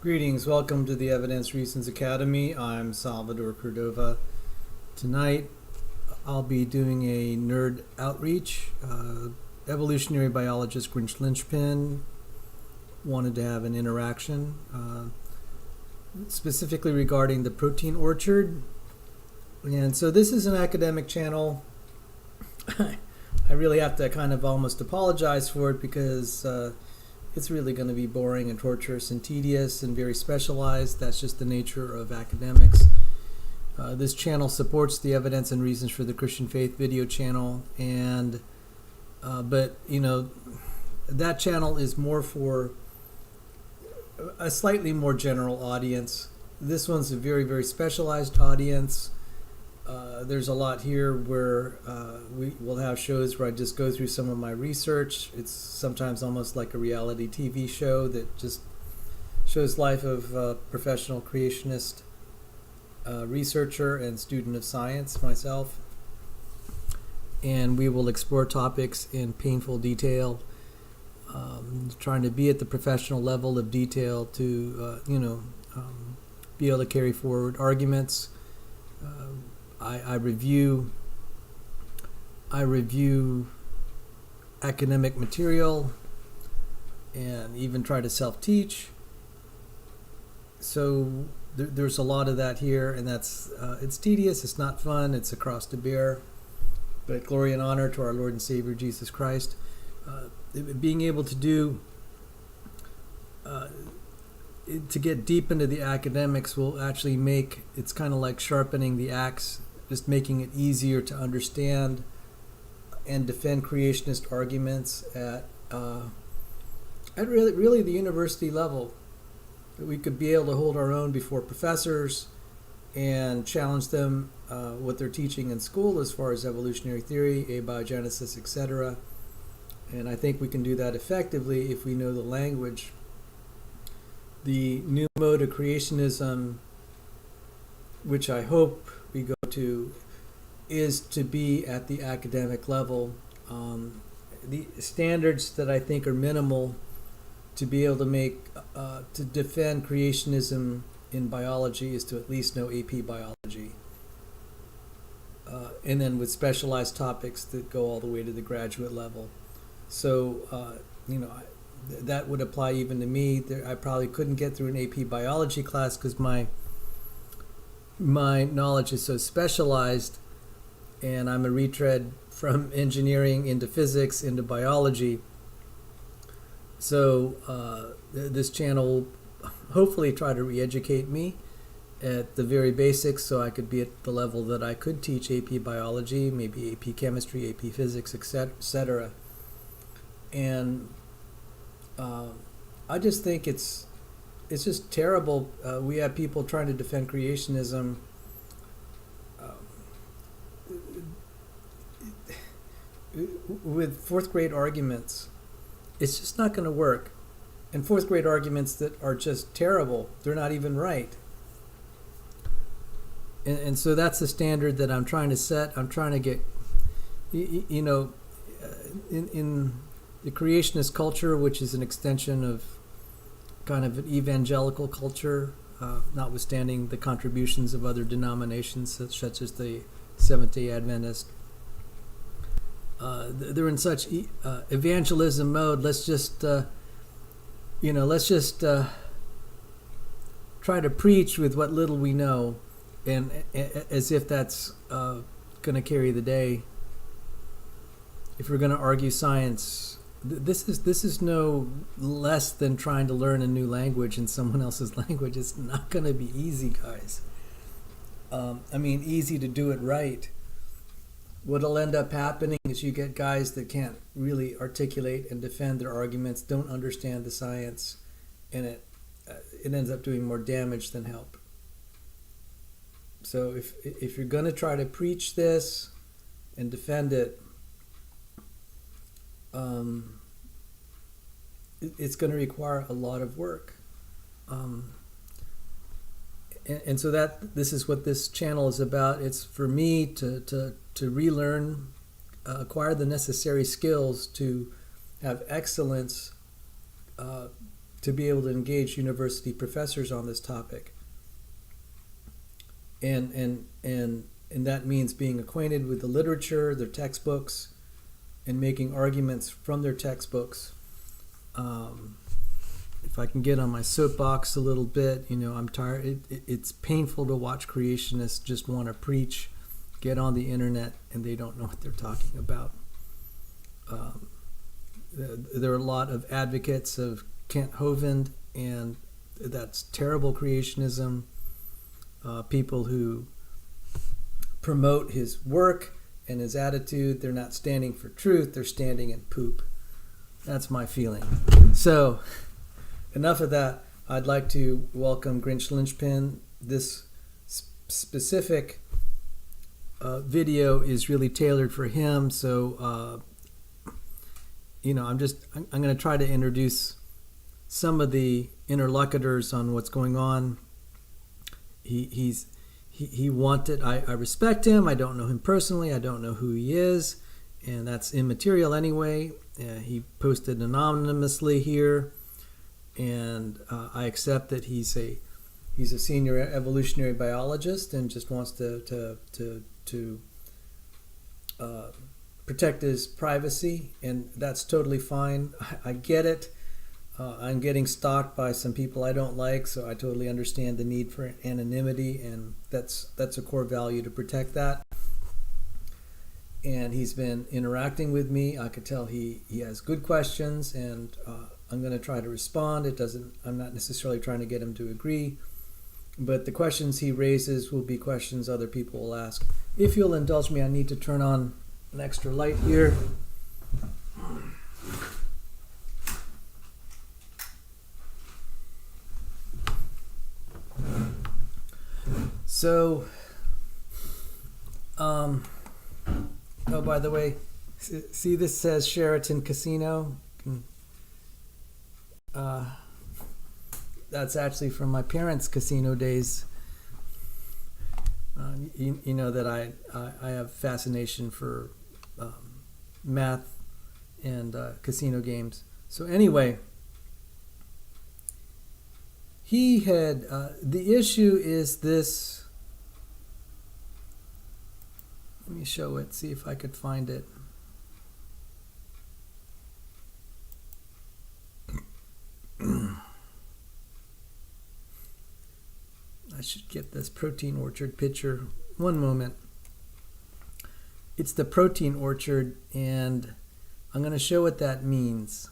Greetings, welcome to the Evidence Reasons Academy. I'm Salvador Cordova. Tonight I'll be doing a nerd outreach. Evolutionary biologist Grynch Lynchpin wanted to have an interaction, specifically regarding the protein orchard. And so this is an academic channel. I really have to kind of almost apologize for it because it's really going to be boring and torturous and tedious and very specialized. That's just the nature of academics. This channel supports the Evidence and Reasons for the Christian Faith video channel, and but you know, that channel is more for a slightly more general audience. This one's a very, very specialized audience. There's a lot here where we will have shows where I just go through some of my research. It's sometimes almost like a reality TV show that just shows life of a professional creationist researcher and student of science, myself. And we will explore topics in painful detail, trying to be at the professional level of detail to, be able to carry forward arguments. I review academic material and even try to self-teach. So there's a lot of that here, and that's it's tedious, it's not fun, it's a cross to bear. But glory and honor to our Lord and Savior Jesus Christ. Being able to do to get deep into the academics will actually make it's kind of like sharpening the axe, just making it easier to understand and defend creationist arguments at really the university level. That we could be able to hold our own before professors and challenge them what they're teaching in school as far as evolutionary theory, abiogenesis, etc. And I think we can do that effectively if we know the language. The new mode of creationism, which I hope we go to, is to be at the academic level. The standards that I think are minimal to be able to make, to defend creationism in biology is to at least know AP biology. And then with specialized topics that go all the way to the graduate level. So, that would apply even to me. I probably couldn't get through an AP biology class because my knowledge is so specialized, and I'm a retread from engineering into physics into biology. So this channel will hopefully try to re-educate me at the very basics so I could be at the level that I could teach AP biology, maybe AP chemistry, AP physics, etc. And I just think it's just terrible. We have people trying to defend creationism with fourth grade arguments. It's just not going to work. And fourth grade arguments that are just terrible. They're not even right. And so that's the standard that I'm trying to set. I'm trying to get, in the creationist culture, which is an extension of kind of an evangelical culture, notwithstanding the contributions of other denominations such as the Seventh-day Adventist. They're in such evangelism mode. Let's just try to preach with what little we know, and as if that's going to carry the day. If we're going to argue science, this is no less than trying to learn a new language in someone else's language. It's not going to be easy, guys. Easy to do it right. What'll end up happening is you get guys that can't really articulate and defend their arguments, don't understand the science, and it ends up doing more damage than help. So if you're going to try to preach this and defend it, it's going to require a lot of work. And so this is what this channel is about. It's for me to relearn, acquire the necessary skills to have excellence to be able to engage university professors on this topic. And that means being acquainted with the literature, their textbooks, and making arguments from their textbooks. If I can get on my soapbox a little bit, I'm tired. It's painful to watch creationists just want to preach, get on the internet, and they don't know what they're talking about. There are a lot of advocates of Kent Hovind, and that's terrible creationism. People who promote his work and his attitude, they're not standing for truth, they're standing in poop. That's my feeling. So, enough of that. I'd like to welcome Grynch Lynchpin. This specific video is really tailored for him, so I'm going to try to introduce some of the interlocutors on what's going on. He wanted, I respect him, I don't know him personally, I don't know who he is, and that's immaterial anyway. He posted anonymously here, and I accept that he's a senior evolutionary biologist and just wants to protect his privacy, and that's totally fine. I get it. I'm getting stalked by some people I don't like, so I totally understand the need for anonymity, and that's a core value to protect that. And he's been interacting with me. I could tell he has good questions, and I'm going to try to respond. I'm not necessarily trying to get him to agree, but the questions he raises will be questions other people will ask. If you'll indulge me, I need to turn on an extra light here. So, oh, by the way, see this says Sheraton Casino. That's actually from my parents' casino days. You know that I have fascination for math and casino games. So anyway, he had the issue is this. Let me show it, see if I could find it. I should get this protein orchard picture. One moment. It's the protein orchard, and I'm going to show what that means.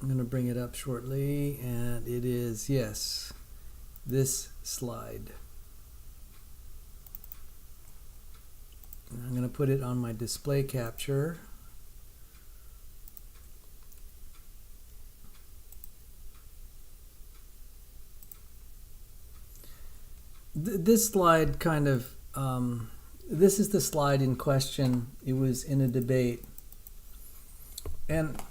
I'm going to bring it up shortly, and it is, yes, this slide. And I'm going to put it on my display capture. This slide kind of, this is the slide in question. It was in a debate. And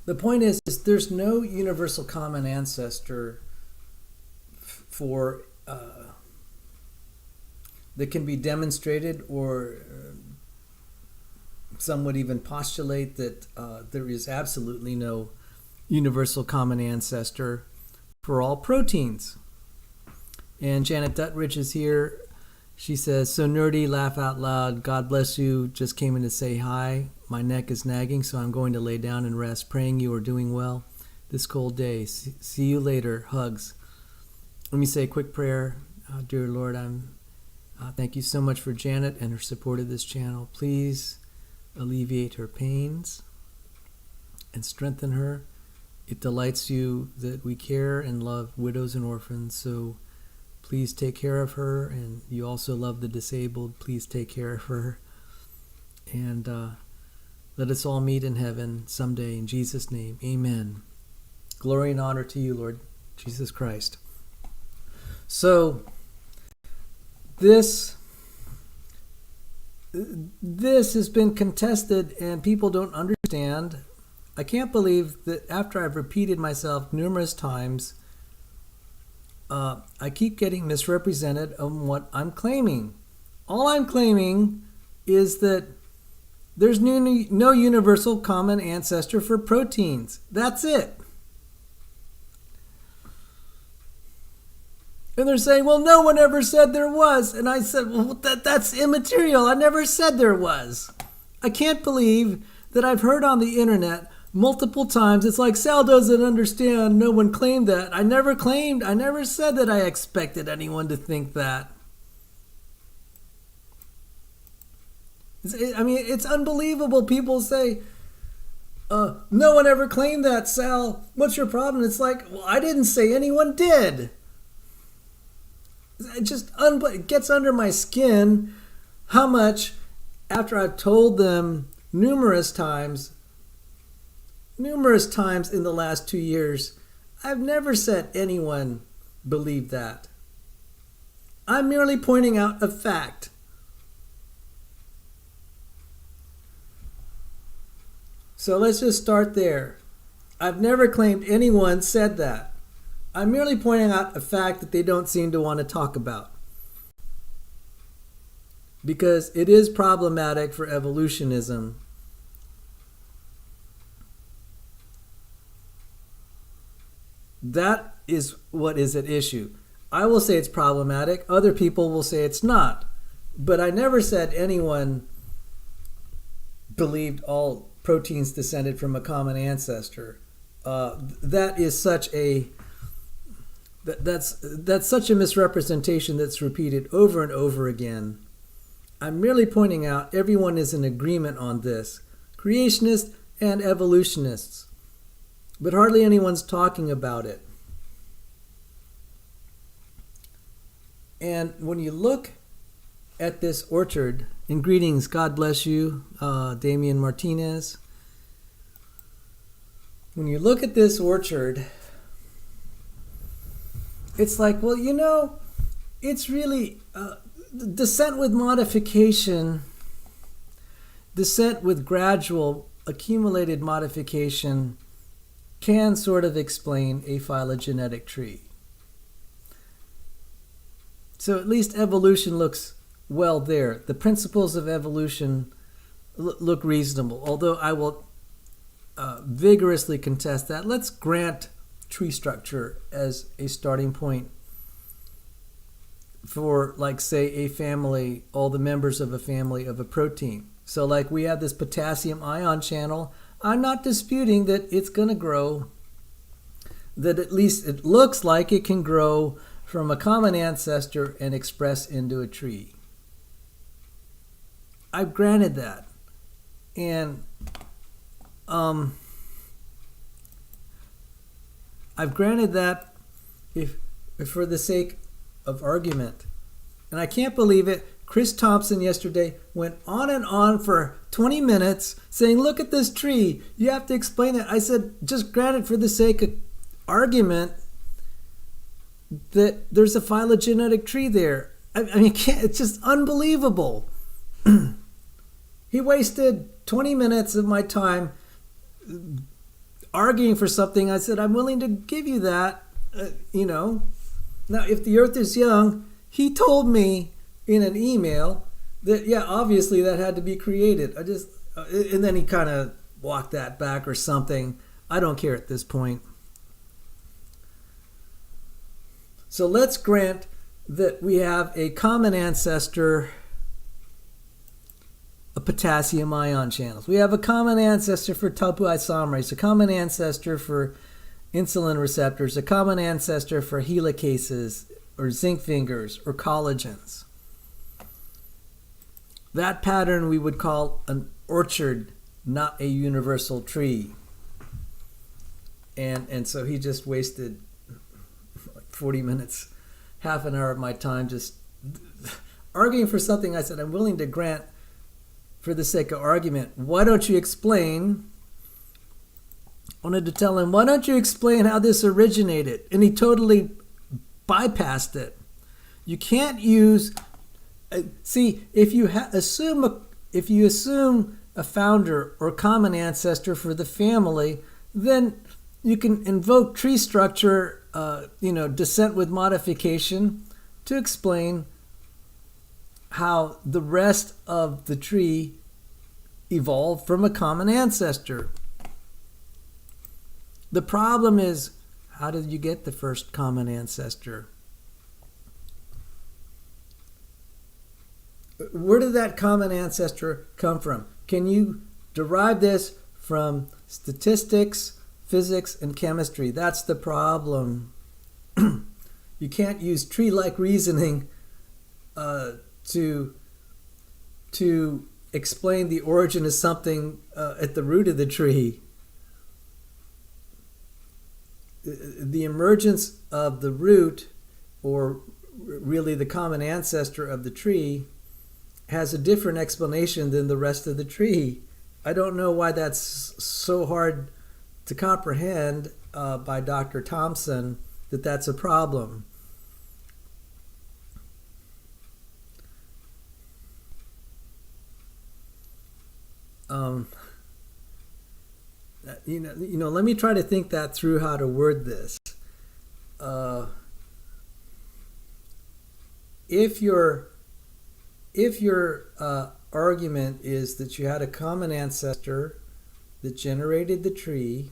the point is there's no universal common ancestor for that can be demonstrated, or some would even postulate that there is absolutely no universal common ancestor for all proteins. And Janet Duttridge is here. She says, so nerdy, laugh out loud. God bless you. Just came in to say hi. My neck is nagging, so I'm going to lay down and rest. Praying you are doing well this cold day. See you later. Hugs. Let me say a quick prayer. Dear Lord, thank you so much for Janet and her support of this channel. Please alleviate her pains and strengthen her. It delights you that we care and love widows and orphans, so please take care of her. And you also love the disabled. Please take care of her. And let us all meet in heaven someday. In Jesus' name, amen. Glory and honor to you, Lord Jesus Christ. So, this has been contested, and people don't understand I can't believe that after I've repeated myself numerous times, I keep getting misrepresented on what I'm claiming. All I'm claiming is that there's no universal common ancestor for proteins. That's it. And they're saying, well, no one ever said there was. And I said, well, that's immaterial. I never said there was. I can't believe that I've heard on the internet multiple times, it's like Sal doesn't understand, no one claimed that. I never said that I expected anyone to think that. It's unbelievable. People say, no one ever claimed that, Sal. What's your problem? It's like, well, I didn't say anyone did. It gets under my skin how much, after I've told them numerous times in the last 2 years, I've never said anyone believed that. I'm merely pointing out a fact. So let's just start there. I've never claimed anyone said that. I'm merely pointing out a fact that they don't seem to want to talk about. Because it is problematic for evolutionism. That is what is at issue. I will say it's problematic. Other people will say it's not. But I never said anyone believed all proteins descended from a common ancestor. That is such a that's such a misrepresentation that's repeated over and over again. I'm merely pointing out everyone is in agreement on this, creationists and evolutionists, but hardly anyone's talking about it. And when you look at this orchard, and greetings, God bless you, Damian Martinez. When you look at this orchard, it's like, well, it's really descent with modification, descent with gradual accumulated modification can sort of explain a phylogenetic tree. So at least evolution looks well there. The principles of evolution look reasonable, although I will vigorously contest that. Let's grant tree structure as a starting point for, like, say, a family, all the members of a family of a protein. So like we have this potassium ion channel. I'm not disputing that it's going to grow, that at least it looks like it can grow from a common ancestor and express into a tree. I've granted that. And I've granted that if for the sake of argument. And I can't believe it. Chris Thompson yesterday went on and on for 20 minutes saying, look at this tree. You have to explain it. I said, just grant it for the sake of argument that there's a phylogenetic tree there. It's just unbelievable. He wasted 20 minutes of my time arguing for something. I said, I'm willing to give you that, Now, if the earth is young, he told me in an email that, yeah, obviously that had to be created. And then he kind of walked that back or something. I don't care at this point. So let's grant that we have a common ancestor of potassium ion channels. We have a common ancestor for topoisomerase, a common ancestor for insulin receptors, a common ancestor for helicases or zinc fingers or collagens. That pattern we would call an orchard, not a universal tree. And so he just wasted 40 minutes, half an hour of my time just arguing for something I said I'm willing to grant for the sake of argument. Why don't you explain? I wanted to tell him, why don't you explain how this originated? And he totally bypassed it. You can't use... See, if you assume a founder or common ancestor for the family, then you can invoke tree structure, descent with modification, to explain how the rest of the tree evolved from a common ancestor. The problem is, how did you get the first common ancestor? Where did that common ancestor come from? Can you derive this from statistics, physics, and chemistry? That's the problem. You can't use tree-like reasoning to explain the origin of something at the root of the tree. The emergence of the root, or really the common ancestor of the tree, has a different explanation than the rest of the tree. I don't know why that's so hard to comprehend by Dr. Thompson, that that's a problem. Let me try to think that through, how to word this. If your argument is that you had a common ancestor that generated the tree,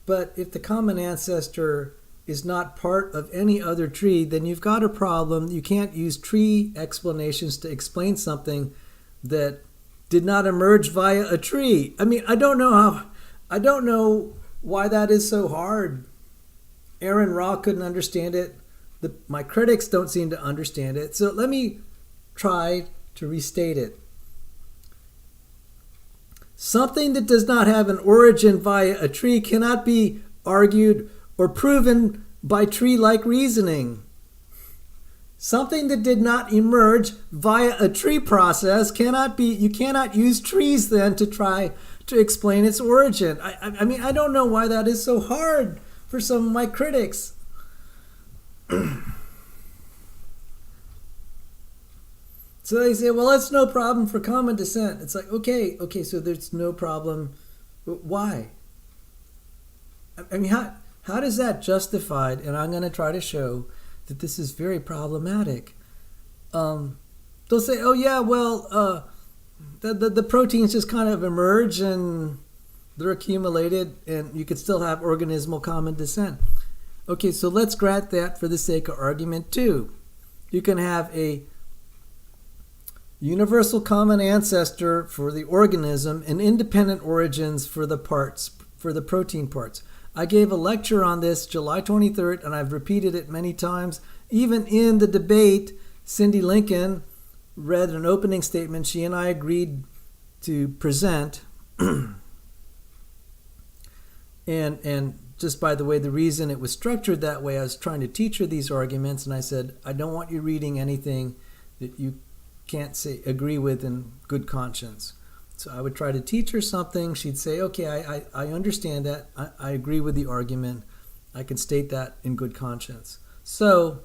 but if the common ancestor is not part of any other tree, then you've got a problem. You can't use tree explanations to explain something that did not emerge via a tree. I mean, I don't know why that is so hard. Aaron Ra couldn't understand it. My critics don't seem to understand it. So let me try to restate it. Something that does not have an origin via a tree cannot be argued or proven by tree-like reasoning. Something that did not emerge via a tree process you cannot use trees then to try to explain its origin. I mean, I don't know why that is so hard for some of my critics. So they say, well, that's no problem for common descent. It's like, okay, so there's no problem. Why? I mean, how does that justified? And I'm going to try to show that this is very problematic. They'll say, oh yeah, well, the proteins just kind of emerge and they're accumulated, and you could still have organismal common descent. Okay, so let's grant that for the sake of argument too. You can have a universal common ancestor for the organism and independent origins for the parts, for the protein parts. I gave a lecture on this July 23rd, and I've repeated it many times. Even in the debate, Cindy Lincoln read an opening statement she and I agreed to present. And just by the way, the reason it was structured that way, I was trying to teach her these arguments, and I said, I don't want you reading anything that you can't agree with in good conscience. So I would try to teach her something. She'd say, okay, I understand that. I agree with the argument. I can state that in good conscience. So,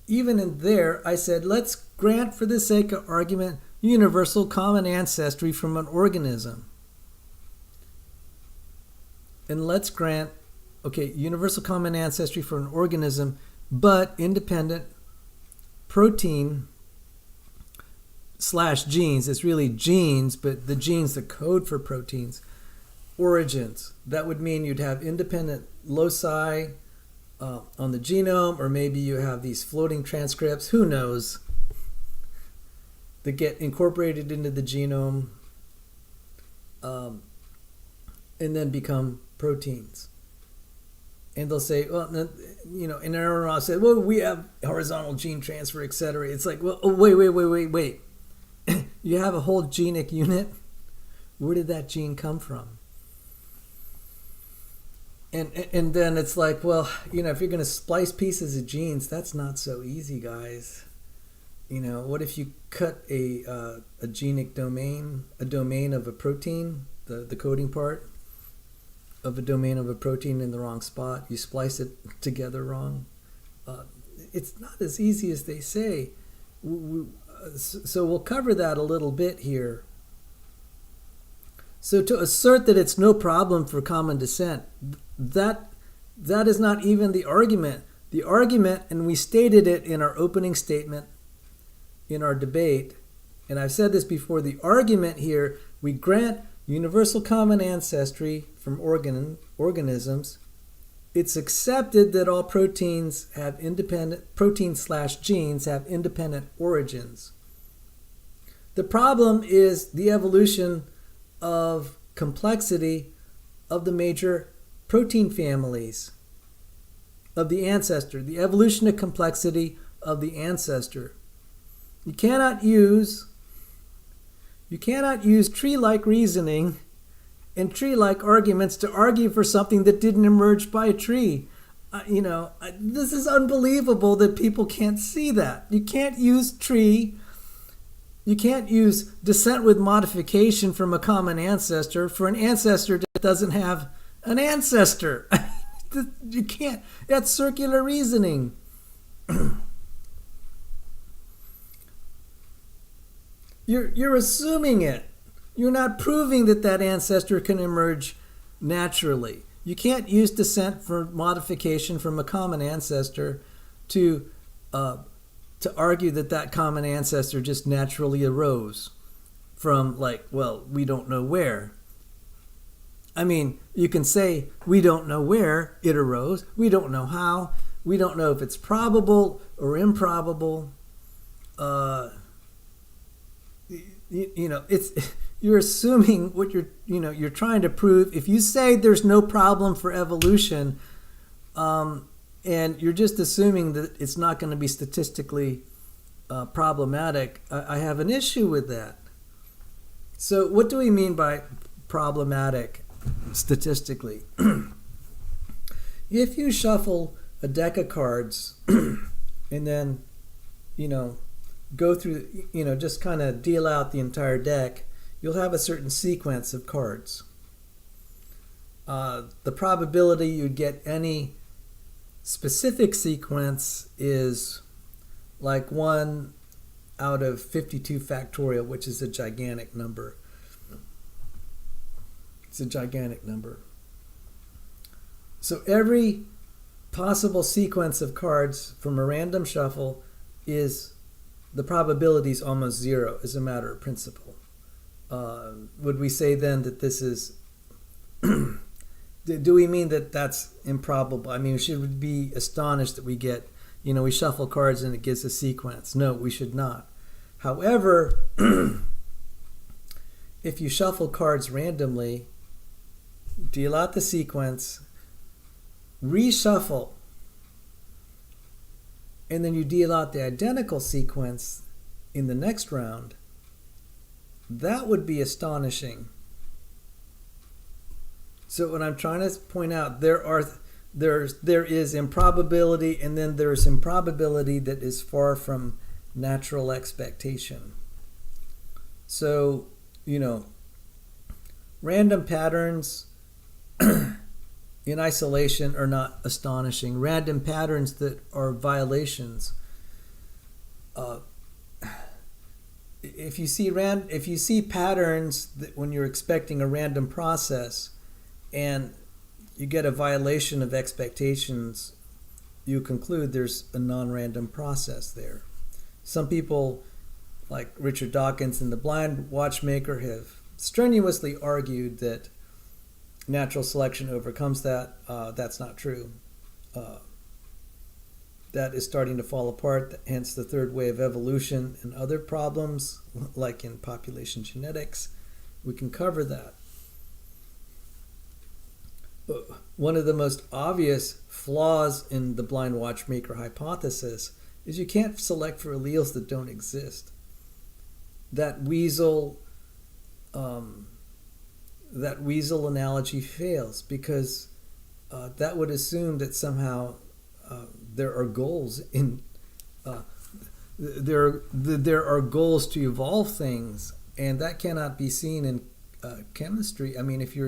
even in there, I said, let's grant for the sake of argument universal common ancestry from an organism. And let's grant, okay, universal common ancestry for an organism, but independent protein / genes. It's really genes, but the genes, the code for proteins, origins. That would mean you'd have independent loci on the genome, or maybe you have these floating transcripts, who knows, that get incorporated into the genome and then become proteins. And they'll say, well, and Aaron Ross said, well, we have horizontal gene transfer, etc. It's like, well, oh, wait. You have a whole genic unit? Where did that gene come from? And then it's like, well, if you're going to splice pieces of genes, that's not so easy, guys. What if you cut a genic domain, a domain of a protein, the coding part of a domain of a protein in the wrong spot? You splice it together wrong. it's not as easy as they say. So we'll cover that a little bit here. So to assert that it's no problem for common descent, that is not even the argument. The argument, and we stated it in our opening statement in our debate, and I've said this before, the argument here, we grant universal common ancestry from organisms. It's accepted that all proteins have independent, proteins/genes have independent origins. The problem is the evolution of complexity of the major protein families of the ancestor, the evolution of complexity of the ancestor. You cannot use tree-like reasoning and tree-like arguments to argue for something that didn't emerge by a tree. This is unbelievable that people can't see that. You can't use descent with modification from a common ancestor for an ancestor that doesn't have an ancestor. You can't. That's circular reasoning. You're assuming it. You're not proving that ancestor can emerge naturally. You can't use descent for modification from a common ancestor to argue that common ancestor just naturally arose from, we don't know where. I mean, you can say we don't know where it arose. We don't know how. We don't know if it's probable or improbable. You're assuming what you're trying to prove. If you say there's no problem for evolution, and you're just assuming that it's not going to be statistically problematic, I have an issue with that. So what do we mean by problematic statistically? If you shuffle a deck of cards and then, go through, just kind of deal out the entire deck, you'll have a certain sequence of cards. The probability you'd get any specific sequence is like 1 out of 52 factorial, which is a gigantic number. It's a gigantic number. So every possible sequence of cards from a random shuffle is, the probability is almost zero as a matter of principle. Would we say then that this is, do we mean that that's improbable? I mean, should we be astonished that we get, we shuffle cards and it gives a sequence? No, we should not. However, if you shuffle cards randomly, deal out the sequence, reshuffle, and then you deal out the identical sequence in the next round, that would be astonishing. So what I'm trying to point out, there is improbability, and then there's improbability that is far from natural expectation. So, random patterns in isolation are not astonishing. Random patterns that are violations. If you see patterns that when you're expecting a random process and you get a violation of expectations, you conclude there's a non-random process there. Some people, like Richard Dawkins and the Blind Watchmaker, have strenuously argued that natural selection overcomes that. That's not true. That is starting to fall apart, hence the third way of evolution and other problems, like in population genetics. We can cover that. One of the most obvious flaws in the Blind Watchmaker hypothesis is you can't select for alleles that don't exist. That weasel analogy fails because that would assume that somehow there are goals in there are goals to evolve things, and that cannot be seen in chemistry. I mean, if you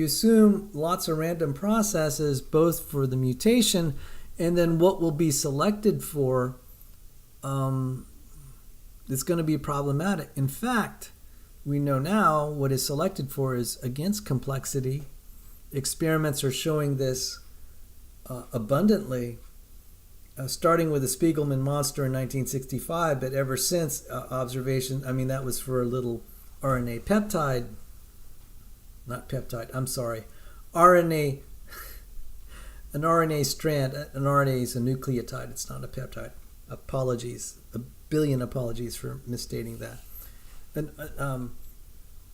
assume lots of random processes, both for the mutation And then what will be selected for is going to be problematic. In fact, we know now what is selected for is against complexity. Experiments are showing this abundantly, starting with the Spiegelman monster in 1965, but ever since observation, I mean, that was for a little RNA peptide, not peptide, I'm sorry, RNA, an RNA strand. An RNA is a nucleotide, it's not a peptide. Apologies, a billion apologies for misstating that. An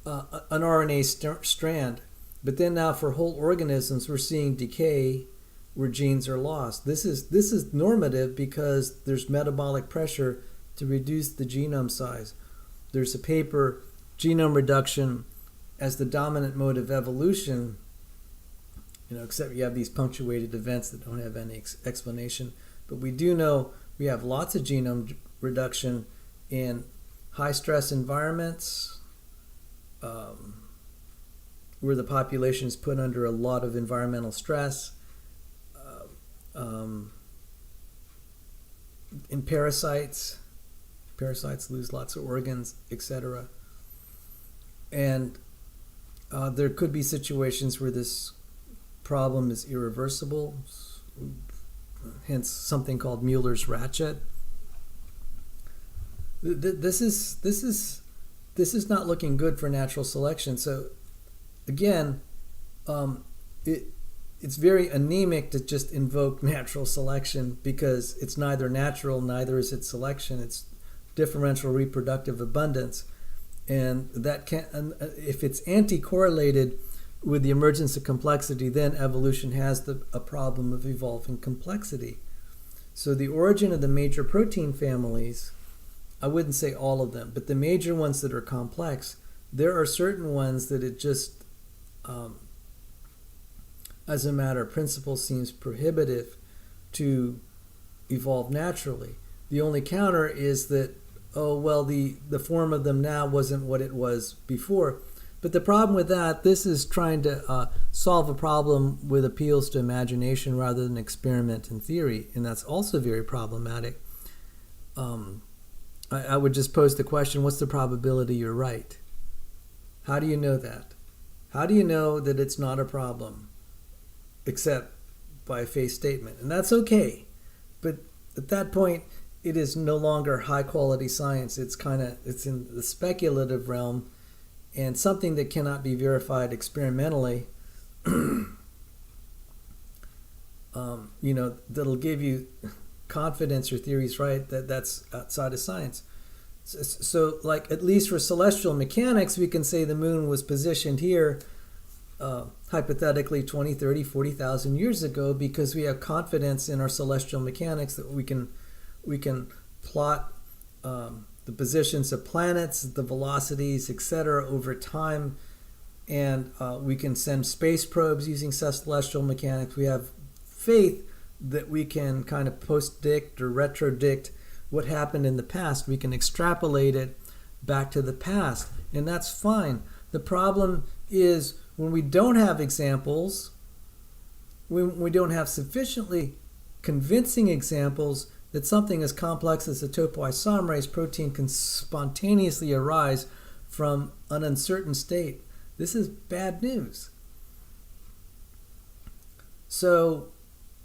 RNA strand. But then now for whole organisms, we're seeing decay where genes are lost. This is normative because there's metabolic pressure to reduce the genome size. There's a paper, Genome Reduction as the Dominant Mode of Evolution, except you have these punctuated events that don't have any explanation. But we do know we have lots of genome reduction in high stress environments, where the population is put under a lot of environmental stress, in parasites lose lots of organs, etc. And there could be situations where this problem is irreversible, hence something called Mueller's ratchet. This is not looking good for natural selection. So again, it's very anemic to just invoke natural selection because it's neither natural, neither is it selection. It's differential reproductive abundance, and that if it's anti-correlated with the emergence of complexity, then evolution has a problem of evolving complexity. So the origin of the major protein families, I wouldn't say all of them, but the major ones that are complex, there are certain ones that it just, as a matter of principle, seems prohibitive to evolve naturally. The only counter is that, the form of them now wasn't what it was before. But the problem with that, this is trying to solve a problem with appeals to imagination rather than experiment and theory, and that's also very problematic. I would just pose the question, what's the probability you're right? How do you know that? How do you know that it's not a problem? Except by a face statement. And that's okay. But at that point, it is no longer high quality science. It's in the speculative realm and something that cannot be verified experimentally. That'll give you confidence your theory's right, that's outside of science. So like, at least for celestial mechanics, we can say the moon was positioned here hypothetically 20, 30, 40,000 years ago because we have confidence in our celestial mechanics that we can plot the positions of planets, the velocities, etc. over time, and we can send space probes using celestial mechanics. We have faith that we can kind of post-dict or retrodict what happened in the past. We can extrapolate it back to the past, and that's fine. The problem is when we don't have examples, when we don't have sufficiently convincing examples that something as complex as a topoisomerase protein can spontaneously arise from an uncertain state. This is bad news. So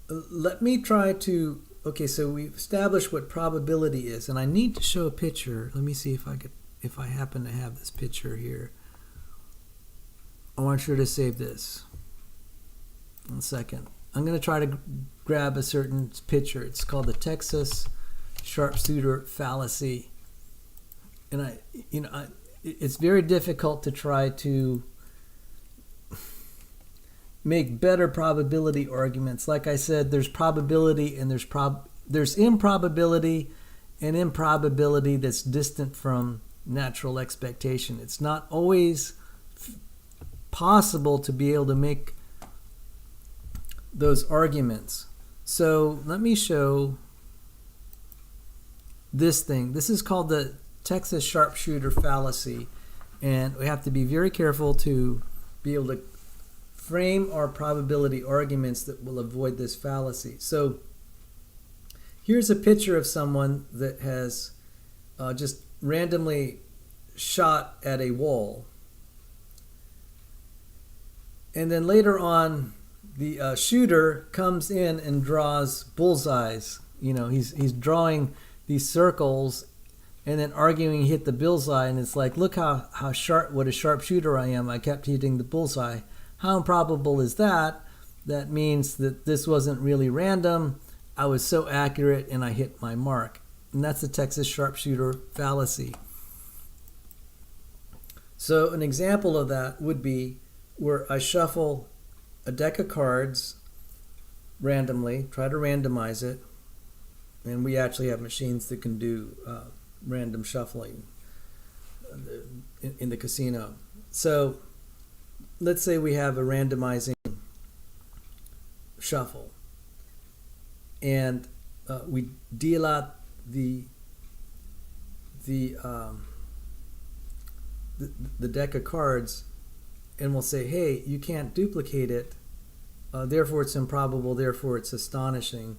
let me try to, so we've established what probability is, and I need to show a picture. Let me see if I happen to have this picture here. I want you to save this. 1 second. I'm going to try to grab a certain picture. It's called the Texas sharpshooter fallacy. And it's very difficult to try to make better probability arguments. Like I said, there's probability and there's improbability, and improbability that's distant from natural expectation. It's not always possible to be able to make those arguments. So let me show this thing. This is called the Texas sharpshooter fallacy, and we have to be very careful to be able to frame our probability arguments that will avoid this fallacy. So Here's a picture of someone that has just randomly shot at a wall. And then later on, the shooter comes in and draws bullseyes. He's drawing these circles and then arguing he hit the bullseye. And it's like, look how sharp, what a sharp shooter I am. I kept hitting the bullseye. How improbable is that? That means that this wasn't really random. I was so accurate and I hit my mark. And that's the Texas sharpshooter fallacy. So an example of that would be where I shuffle a deck of cards randomly, try to randomize it, and we actually have machines that can do random shuffling in the casino. So let's say we have a randomizing shuffle, and we deal out the deck of cards, and we'll say, hey, you can't duplicate it, therefore it's improbable, therefore it's astonishing,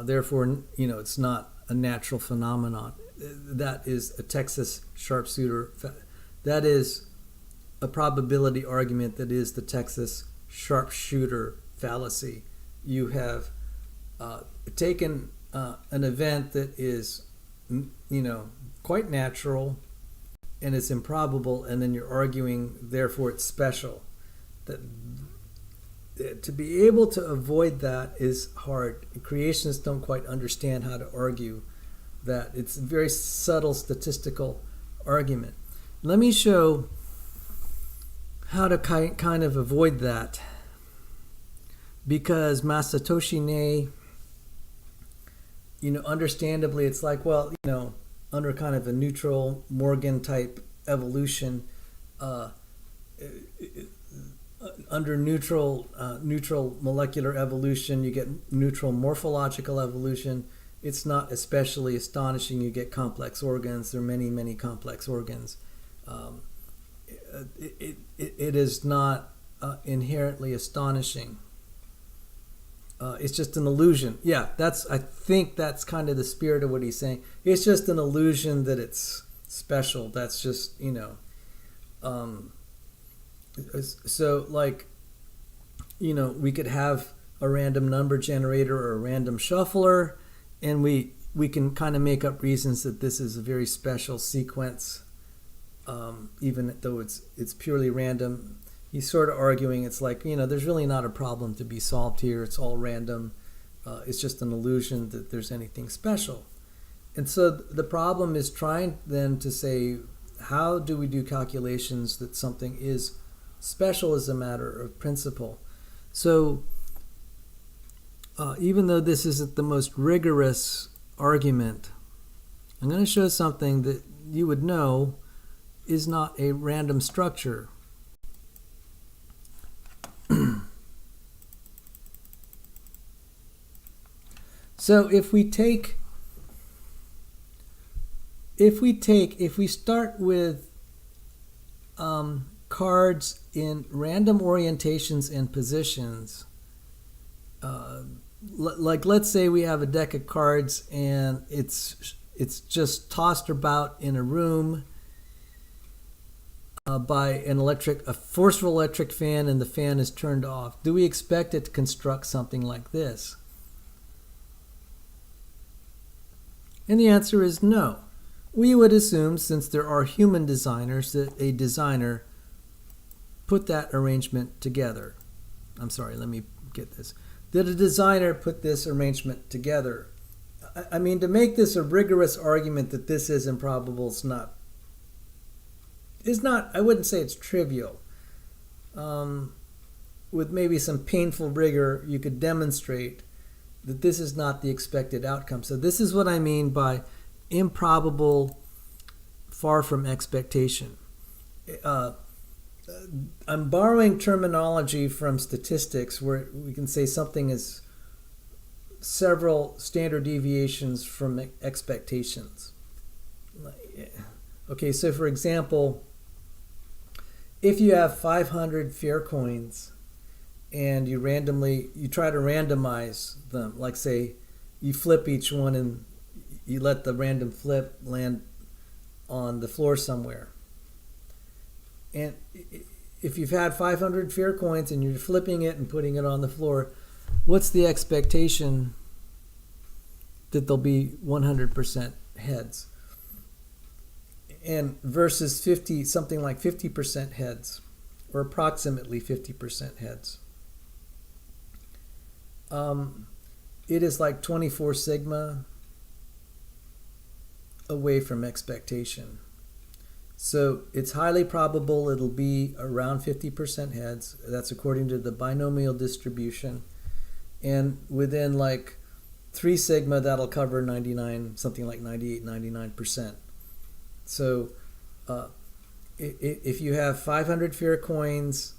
therefore it's not a natural phenomenon. That is a Texas sharpshooter. That is a probability argument that is the Texas sharpshooter fallacy. You have taken an event that is, quite natural and it's improbable, and then you're arguing, therefore it's special. That to be able to avoid that is hard. Creationists don't quite understand how to argue that. It's a very subtle statistical argument. Let me show how to kind of avoid that, because Masatoshi Ne, understandably, it's like, well, under kind of a neutral Morgan type evolution, under neutral molecular evolution, you get neutral morphological evolution. It's not especially astonishing. You get complex organs. There are many, many complex organs. It is not inherently astonishing. It's just an illusion. Yeah, I think that's kind of the spirit of what he's saying. It's just an illusion that it's special. That's just, so like, we could have a random number generator or a random shuffler, and we can kind of make up reasons that this is a very special sequence, even though it's purely random. He's sort of arguing it's like, there's really not a problem to be solved here. It's all random. It's just an illusion that there's anything special. And so the problem is trying then to say, how do we do calculations that something is special as a matter of principle? So even though this isn't the most rigorous argument, I'm going to show something that you would know is not a random structure. So if we start with cards in random orientations and positions, like let's say we have a deck of cards and it's just tossed about in a room by a forceful electric fan, and the fan is turned off. Do we expect it to construct something like this? And the answer is no. We would assume, since there are human designers, that a designer put that arrangement together. I'm sorry, let me get this. That a designer put this arrangement together. I mean, to make this a rigorous argument that this is improbable is not, I wouldn't say it's trivial. With maybe some painful rigor, you could demonstrate that this is not the expected outcome. So this is what I mean by improbable, far from expectation. I'm borrowing terminology from statistics where we can say something is several standard deviations from expectations. Okay, so for example, if you have 500 fair coins and you try to randomize them, like say you flip each one and you let the random flip land on the floor somewhere. And if you've had 500 fair coins and you're flipping it and putting it on the floor, what's the expectation that there'll be 100% heads? And versus 50, something like 50% heads, or approximately 50% heads. It is like 24 sigma away from expectation. So it's highly probable it'll be around 50% heads. That's according to the binomial distribution. And within like 3 sigma, that'll cover 99, something like 98, 99%. So if you have 500 fair coins,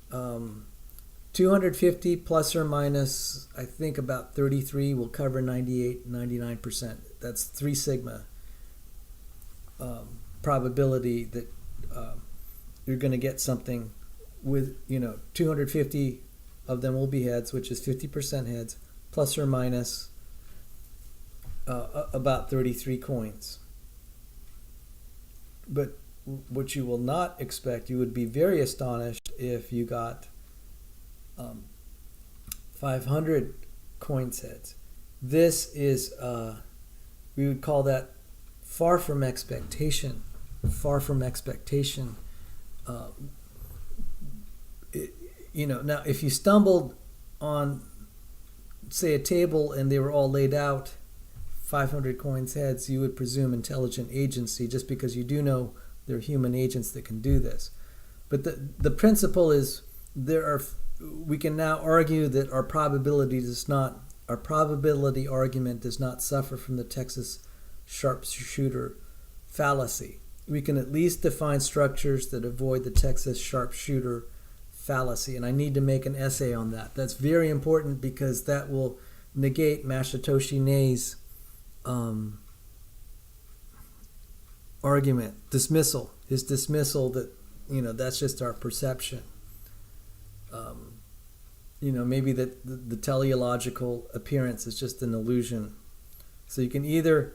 250 plus or minus, I think about 33 will cover 98, 99%. That's 3 sigma probability that you're going to get something with, 250 of them will be heads, which is 50% heads, plus or minus about 33 coins. But what you will not expect, you would be very astonished if you got 500 coins heads. This is, we would call that far from expectation. Far from expectation. Now, if you stumbled on, say, a table and they were all laid out, 500 coins heads, you would presume intelligent agency just because you do know there are human agents that can do this. But the principle is we can now argue that our probability argument does not suffer from the Texas sharpshooter fallacy. We can at least define structures that avoid the Texas sharpshooter fallacy. And I need to make an essay on that. That's very important because that will negate Masatoshi Nei's argument, his dismissal that, that's just our perception. Maybe that the teleological appearance is just an illusion. So you can either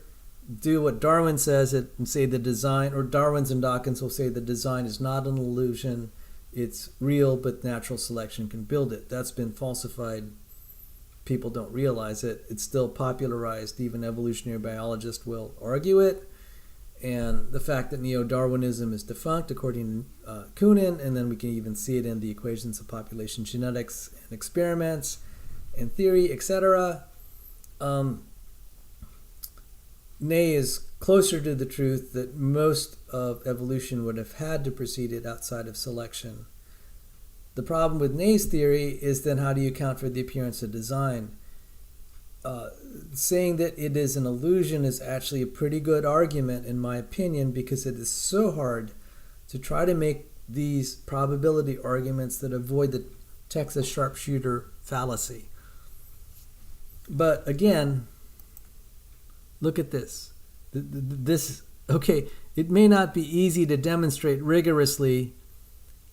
do what Darwin says and say the design, or Darwin's and Dawkins will say the design is not an illusion, it's real, but natural selection can build it. That's been falsified. People don't realize it. It's still popularized. Even evolutionary biologists will argue it. And the fact that neo-Darwinism is defunct, according to Kunin, and then we can even see it in the equations of population genetics and experiments and theory, etc. Ney is closer to the truth that most of evolution would have had to precede it outside of selection. The problem with Ney's theory is then how do you account for the appearance of design? Saying that it is an illusion is actually a pretty good argument, in my opinion, because it is so hard to try to make these probability arguments that avoid the Texas sharpshooter fallacy. But again, look at this. It may not be easy to demonstrate rigorously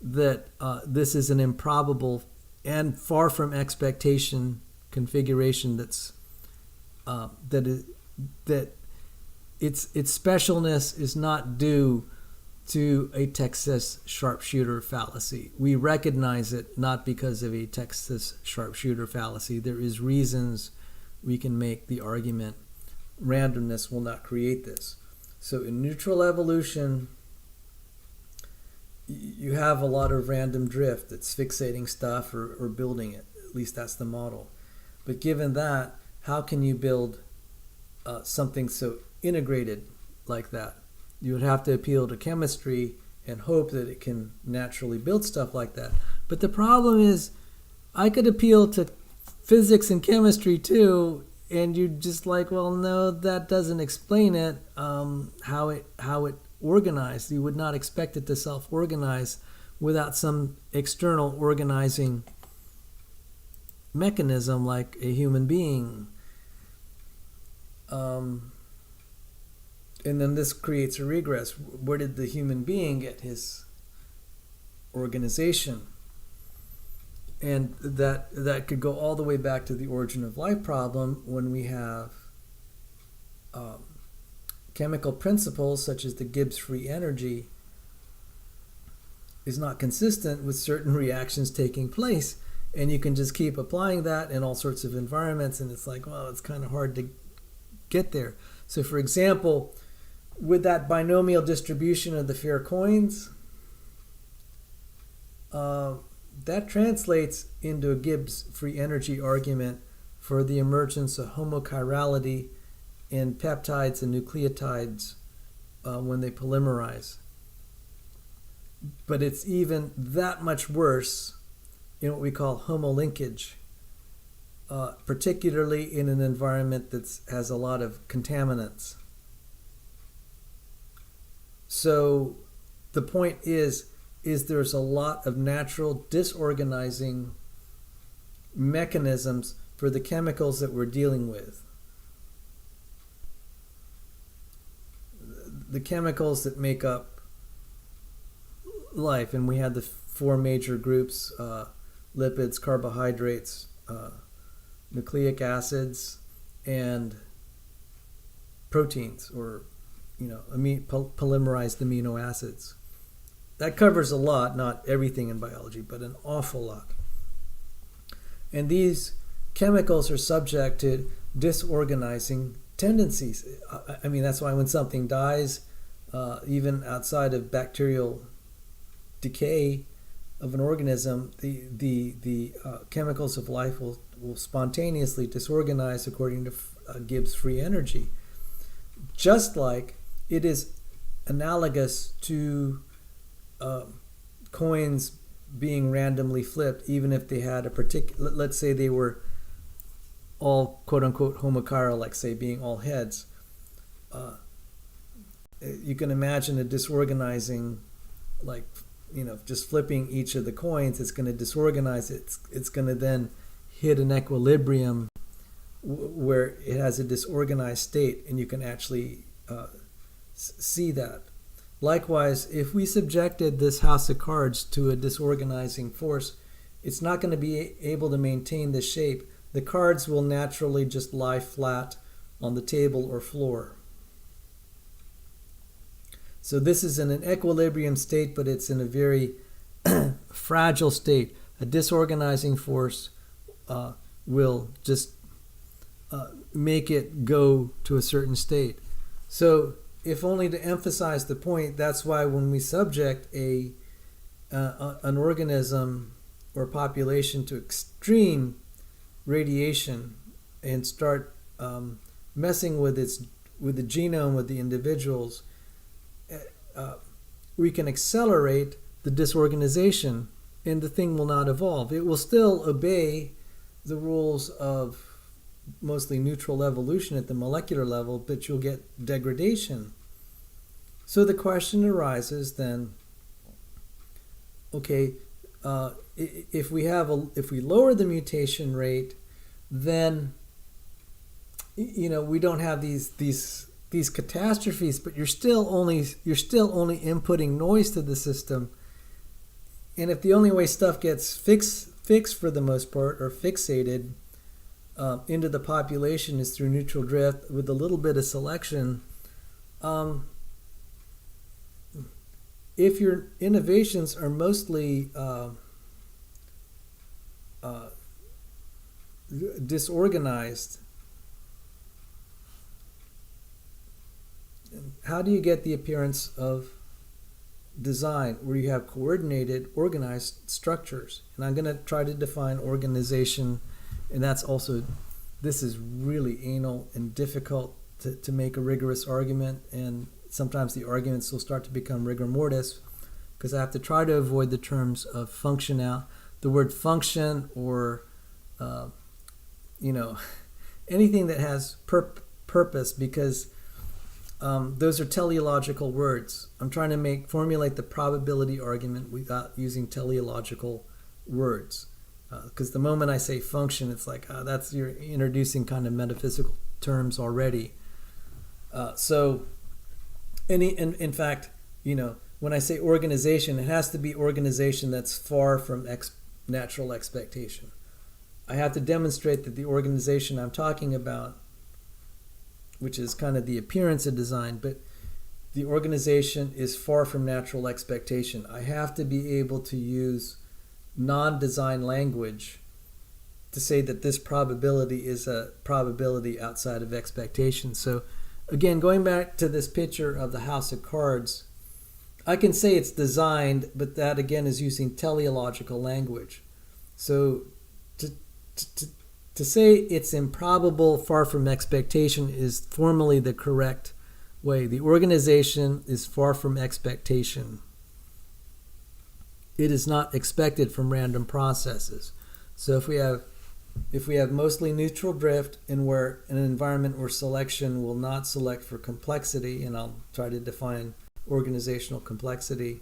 that this is an improbable and far from expectation configuration that its specialness is not due to a Texas sharpshooter fallacy. We recognize it not because of a Texas sharpshooter fallacy. There is reasons we can make the argument randomness will not create this. So in neutral evolution, you have a lot of random drift that's fixating stuff or building it. At least that's the model. But given that, how can you build something so integrated like that? You would have to appeal to chemistry and hope that it can naturally build stuff like that. But the problem is, I could appeal to physics and chemistry too, and you're just like, well, no, that doesn't explain it, how it organized. You would not expect it to self-organize without some external organizing mechanism like a human being. And then this creates a regress. Where did the human being get his organization? And that could go all the way back to the origin of life problem when we have chemical principles such as the Gibbs free energy is not consistent with certain reactions taking place. And you can just keep applying that in all sorts of environments, and it's like, well, it's kind of hard to get there. So, for example, with that binomial distribution of the fair coins, that translates into a Gibbs free energy argument for the emergence of homochirality in peptides and nucleotides when they polymerize. But it's even that much worse in what we call homolinkage, particularly in an environment that has a lot of contaminants. So the point is there's a lot of natural disorganizing mechanisms for the chemicals that we're dealing with. The chemicals that make up life, and we had the four major groups: lipids, carbohydrates, nucleic acids, and proteins, or polymerized amino acids. That covers a lot, not everything in biology, but an awful lot. And these chemicals are subject to disorganizing tendencies. I mean, that's why when something dies, even outside of bacterial decay of an organism, the chemicals of life will spontaneously disorganize according to Gibbs free energy. Just like it is analogous to coins being randomly flipped, even if they had a particular, let's say they were all quote-unquote homochiral, like say being all heads. You can imagine a disorganizing, like, just flipping each of the coins. It's going to disorganize it. It's going to then hit an equilibrium where it has a disorganized state, and you can actually see that. Likewise, if we subjected this house of cards to a disorganizing force, it's not going to be able to maintain the shape. The cards will naturally just lie flat on the table or floor. So this is in an equilibrium state, but it's in a very fragile state. A disorganizing force will just make it go to a certain state. So, if only to emphasize the point, that's why when we subject an organism or population to extreme radiation and start messing with the genome of the individuals, we can accelerate the disorganization, and the thing will not evolve. It will still obey the rules of mostly neutral evolution at the molecular level, but you'll get degradation. So the question arises then, okay, if we lower the mutation rate, then we don't have these catastrophes, but you're still only inputting noise to the system. And if the only way stuff gets fixed for the most part, or fixated into the population, is through neutral drift with a little bit of selection, if your innovations are mostly disorganized, how do you get the appearance of design where you have coordinated, organized structures? And I'm going to try to define organization, and this is really anal and difficult to make a rigorous argument, and sometimes the arguments will start to become rigor mortis, because I have to try to avoid the terms of the word function, or anything that has purpose, because those are teleological words. I'm trying to formulate the probability argument without using teleological words, because the moment I say function, it's like you're introducing kind of metaphysical terms already. In fact, when I say organization, it has to be organization that's far from natural expectation. I have to demonstrate that the organization I'm talking about, which is kind of the appearance of design, but the organization is far from natural expectation. I have to be able to use non-design language to say that this probability is a probability outside of expectation. So again, going back to this picture of the house of cards, I can say it's designed, but that again is using teleological language. So to say it's improbable, far from expectation, is formally the correct way. The organization is far from expectation. It is not expected from random processes. So if we have mostly neutral drift and where an environment where selection will not select for complexity, and I'll try to define organizational complexity,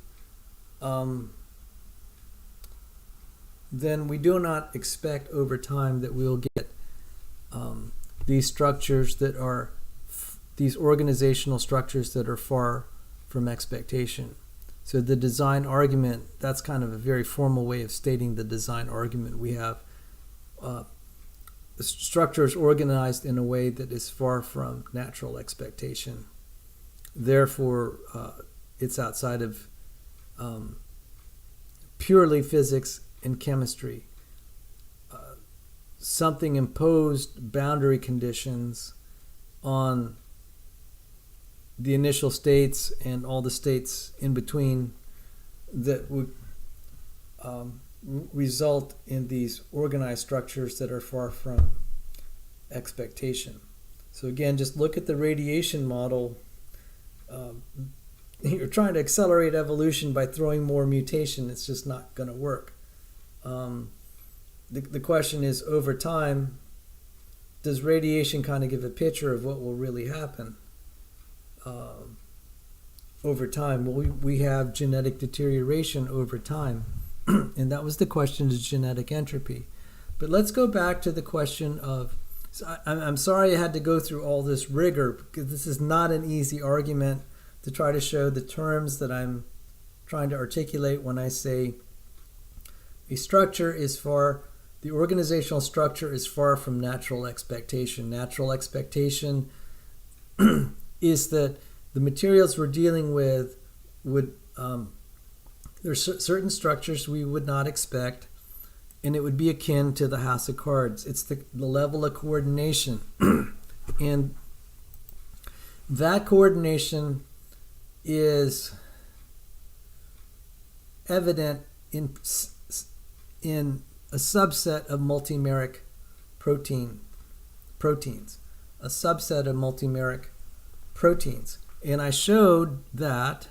then we do not expect over time that we'll get these structures that are these organizational structures that are far from expectation. So the design argument, that's kind of a very formal way of stating the design argument. We have the structure is organized in a way that is far from natural expectation. Therefore, it's outside of purely physics and chemistry. Something imposed boundary conditions on the initial states and all the states in between that would result in these organized structures that are far from expectation. So again, just look at the radiation model. You're trying to accelerate evolution by throwing more mutation. It's just not going to work. The question is, over time, does radiation kind of give a picture of what will really happen? Over time, will we have genetic deterioration over time? And that was the question of genetic entropy. But let's go back to the question of, I'm sorry I had to go through all this rigor, because this is not an easy argument to try to show the terms that I'm trying to articulate when I say a structure is the organizational structure is far from natural expectation. Natural expectation is that the materials we're dealing with would, there's certain structures we would not expect, and it would be akin to the house of cards. It's the level of coordination. And that coordination is evident in a subset of multimeric proteins, a subset of multimeric proteins. And I showed that,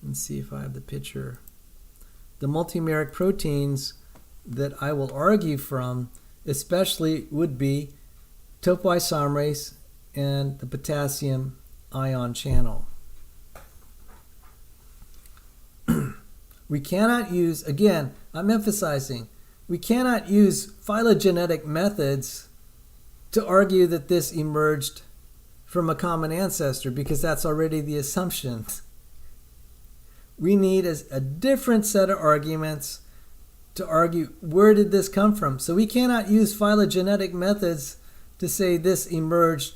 let's see if I have the picture, the multimeric proteins that I will argue from especially would be topoisomerase and the potassium ion channel. We cannot use, again, I'm emphasizing, we cannot use phylogenetic methods to argue that this emerged from a common ancestor, because that's already the assumption. We need a different set of arguments to argue where did this come from. So we cannot use phylogenetic methods to say this emerged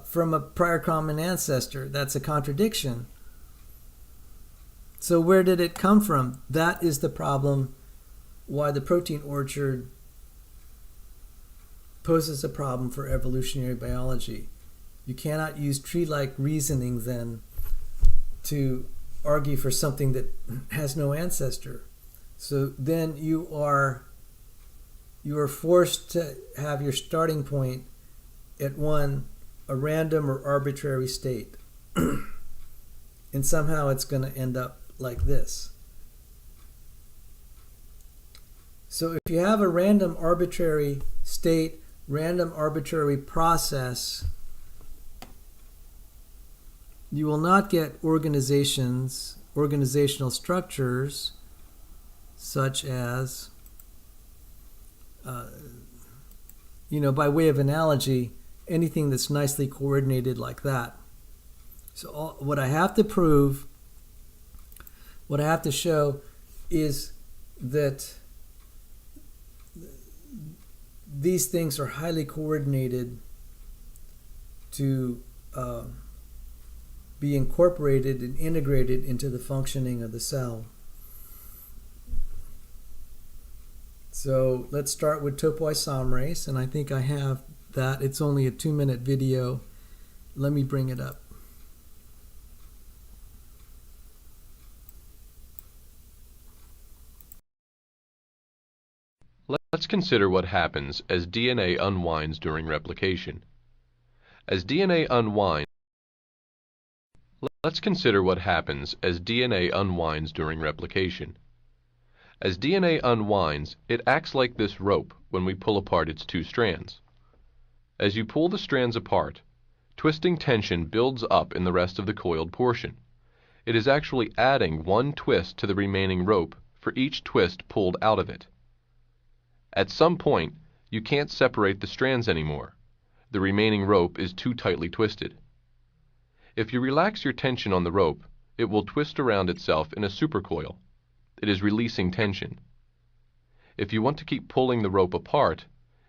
from a prior common ancestor. That's a contradiction. So where did it come from? That is the problem why the protein orchard poses a problem for evolutionary biology. You cannot use tree-like reasoning then to argue for something that has no ancestor. So then you are forced to have your starting point at a random or arbitrary state. And somehow it's going to end up like this. So if you have a random arbitrary state, random arbitrary process, you will not get organizational structures such as, by way of analogy, anything that's nicely coordinated like that. So what I have to prove, what I have to show is that these things are highly coordinated to be incorporated and integrated into the functioning of the cell. So let's start with topoisomerase, and I think I have that. It's only a 2-minute video. Let me bring it up. Let's consider what happens as DNA unwinds during replication. As DNA unwinds, let's consider what happens as DNA unwinds during replication. As DNA unwinds, it acts like this rope when we pull apart its two strands. As you pull the strands apart, twisting tension builds up in the rest of the coiled portion. It is actually adding one twist to the remaining rope for each twist pulled out of it. At some point, you can't separate the strands anymore. The remaining rope is too tightly twisted. If you relax your tension on the rope, it will twist around itself in a supercoil. It is releasing tension. If you want to keep pulling the rope apart,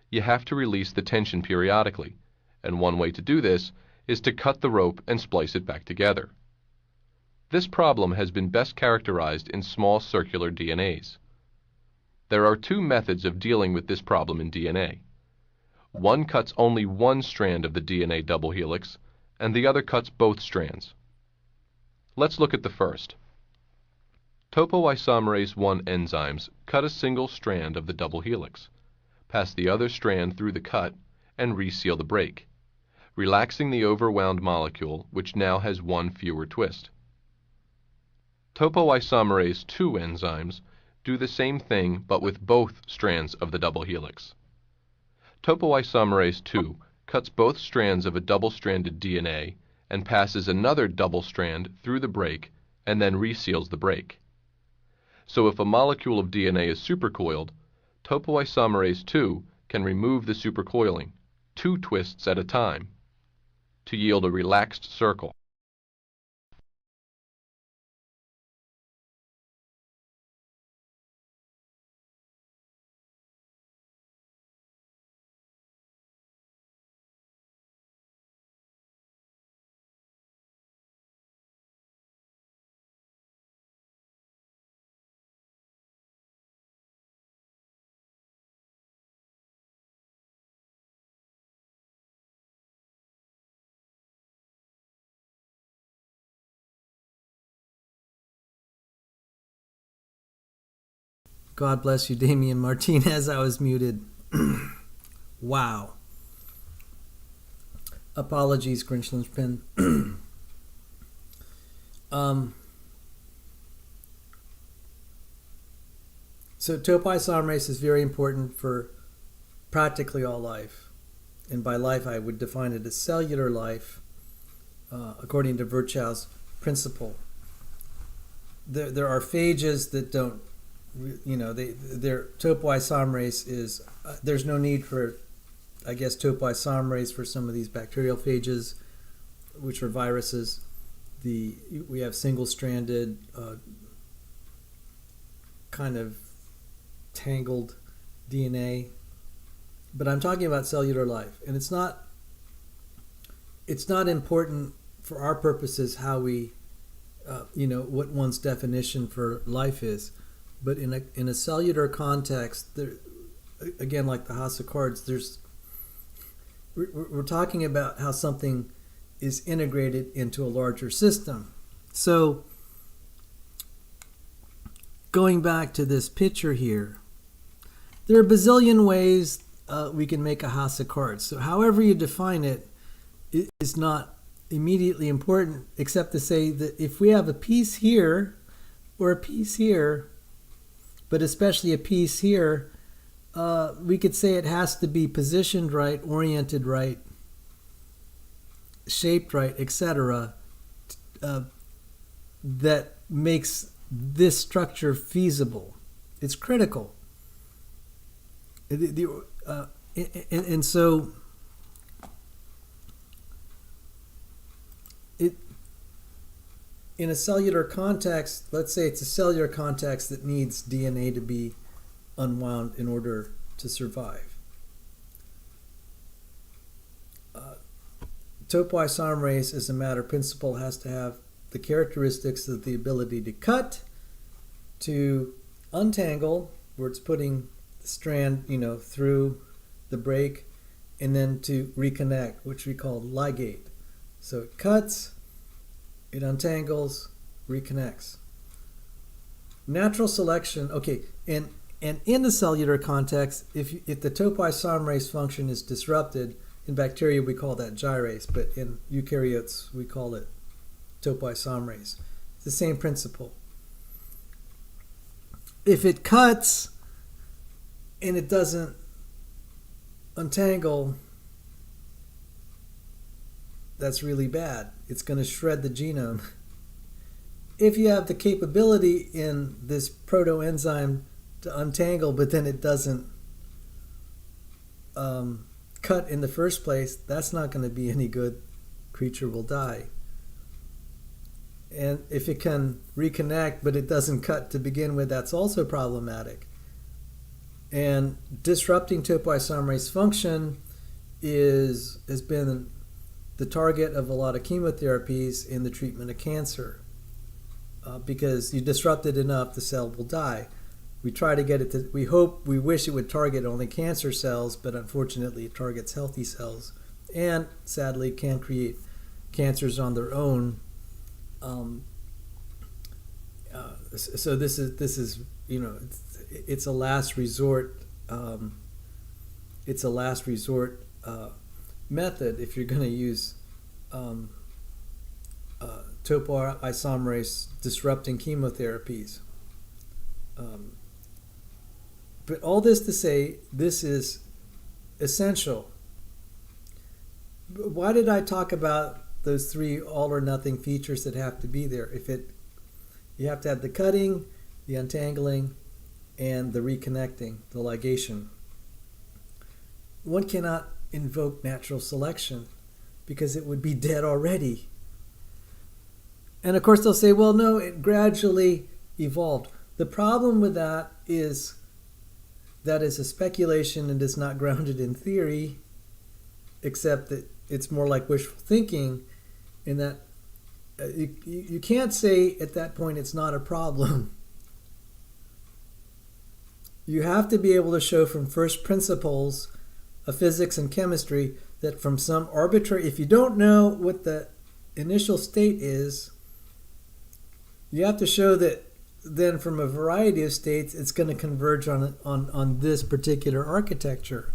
you have to release the tension periodically, and one way to do this is to cut the rope and splice it back together. This problem has been best characterized in small circular DNAs. There are two methods of dealing with this problem in DNA. One cuts only one strand of the DNA double helix, and the other cuts both strands. Let's look at the first. Topoisomerase I enzymes cut a single strand of the double helix, pass the other strand through the cut, and reseal the break, relaxing the overwound molecule, which now has one fewer twist. Topoisomerase II enzymes do the same thing but with both strands of the double helix. Topoisomerase II cuts both strands of a double-stranded DNA and passes another double strand through the break and then reseals the break. So if a molecule of DNA is supercoiled, topoisomerase II can remove the supercoiling, 2 twists at a time, to yield a relaxed circle. God bless you, Damian Martinez. I was muted. Wow. Apologies, Grynch Lynchpin. So topoisomerase is very important for practically all life. And by life, I would define it as cellular life, according to Virchow's principle. There are phages that don't, their topoisomerase is, there's no need for, I guess, topoisomerase for some of these bacterial phages, which are viruses. We have single-stranded, kind of tangled DNA. But I'm talking about cellular life, and it's not important for our purposes how we, what one's definition for life is. But in a cellular context, there, again, like the house of cards, we're talking about how something is integrated into a larger system. So going back to this picture here, there are a bazillion ways we can make a house of cards. So however you define it is not immediately important, except to say that if we have a piece here or a piece here, but especially a piece here, we could say it has to be positioned right, oriented right, shaped right, etc. That makes this structure feasible. It's critical. And so in a cellular context, let's say it's a cellular context that needs DNA to be unwound in order to survive. Topoisomerase, as a matter of principle, has to have the characteristics of the ability to cut, to untangle, where it's putting the strand, through the break, and then to reconnect, which we call ligate. So it cuts, it untangles, reconnects. Natural selection, okay, and in the cellular context, if the topoisomerase function is disrupted, in bacteria we call that gyrase, but in eukaryotes we call it topoisomerase. It's the same principle. If it cuts and it doesn't untangle, that's really bad. It's going to shred the genome. If you have the capability in this protoenzyme to untangle, but then it doesn't cut in the first place, that's not going to be any good. Creature will die. And if it can reconnect, but it doesn't cut to begin with, that's also problematic. And disrupting topoisomerase function has been the target of a lot of chemotherapies in the treatment of cancer. Because you disrupt it enough, the cell will die. We try to get it to, we wish it would target only cancer cells, but unfortunately it targets healthy cells, and sadly can create cancers on their own. So this is it's a last resort. It's a last resort method if you're going to use topoisomerase disrupting chemotherapies. But all this to say, this is essential. Why did I talk about those three all or nothing features that have to be there? You have to have the cutting, the untangling, and the reconnecting, the ligation. One cannot invoke natural selection because it would be dead already. And of course they'll say, well, no, it gradually evolved. The problem with that is that is a speculation and is not grounded in theory, except that it's more like wishful thinking, in that you can't say at that point it's not a problem. You have to be able to show from first principles of physics and chemistry that from some arbitrary, if you don't know what the initial state is, you have to show that then from a variety of states it's going to converge on this particular architecture.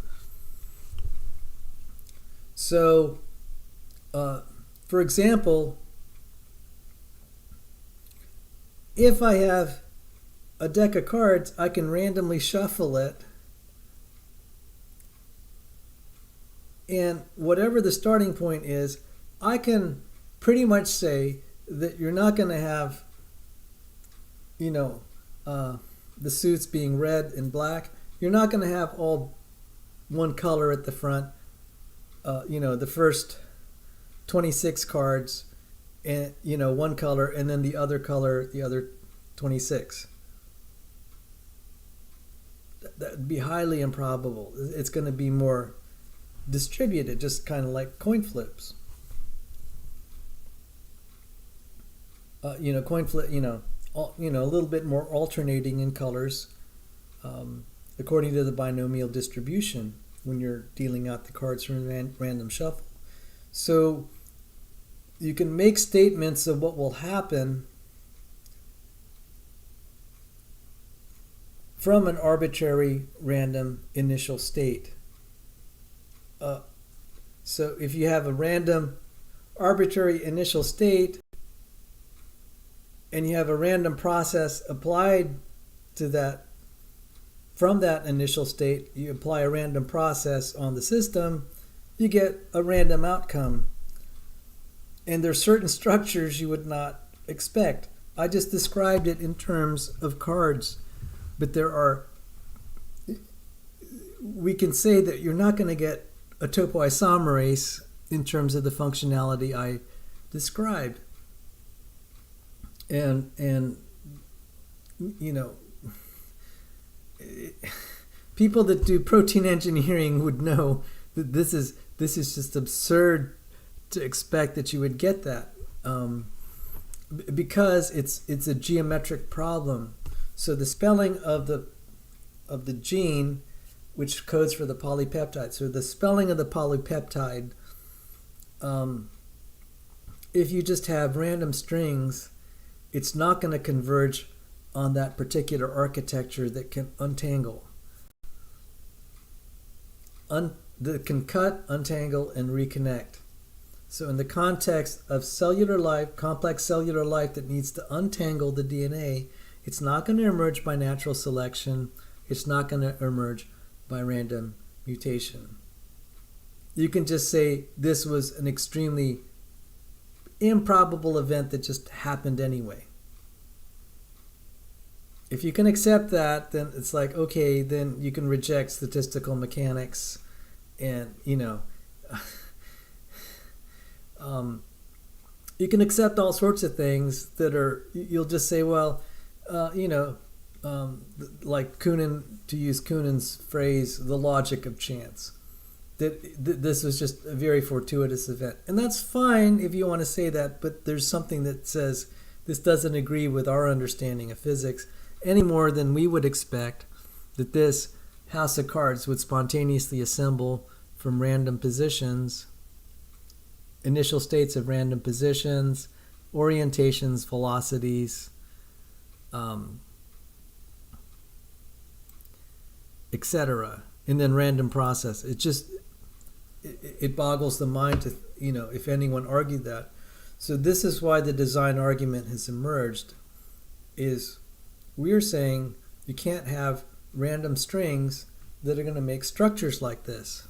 So, for example, if I have a deck of cards, I can randomly shuffle it, and whatever the starting point is, I can pretty much say that you're not going to have the suits being red and black. You're not going to have all one color at the front. The first 26 cards, and one color, and then the other color, the other 26. That'd be highly improbable. It's going to be more distributed, just kind of like coin flips. Coin flip. A little bit more alternating in colors, according to the binomial distribution when you're dealing out the cards from random shuffle. So you can make statements of what will happen from an arbitrary random initial state. So if you have a random arbitrary initial state and you have a random process applied to that, from that initial state, you apply a random process on the system, you get a random outcome. And there's certain structures you would not expect. I just described it in terms of cards, but we can say that you're not going to get a topoisomerase in terms of the functionality I described. and you know, people that do protein engineering would know that this is just absurd to expect that you would get that, because it's a geometric problem. So the spelling of the gene, which codes for the polypeptide, so the spelling of the polypeptide, if you just have random strings, it's not going to converge on that particular architecture that can untangle. That can cut, untangle, and reconnect. So in the context of cellular life, complex cellular life that needs to untangle the DNA, it's not going to emerge by natural selection. It's not going to emerge by random mutation. You can just say this was an extremely improbable event that just happened anyway. If you can accept that, then it's like, okay, then you can reject statistical mechanics, and you can accept all sorts of things that are, you'll just say, well, like Kunin, to use Kunin's phrase, the logic of chance. That this was just a very fortuitous event. And that's fine if you want to say that, but there's something that says this doesn't agree with our understanding of physics any more than we would expect that this house of cards would spontaneously assemble from random positions, initial states of random positions, orientations, velocities, etc., and then random process. It boggles the mind to, if anyone argued that. So this is why the design argument has emerged, is we're saying you can't have random strings that are going to make structures like this.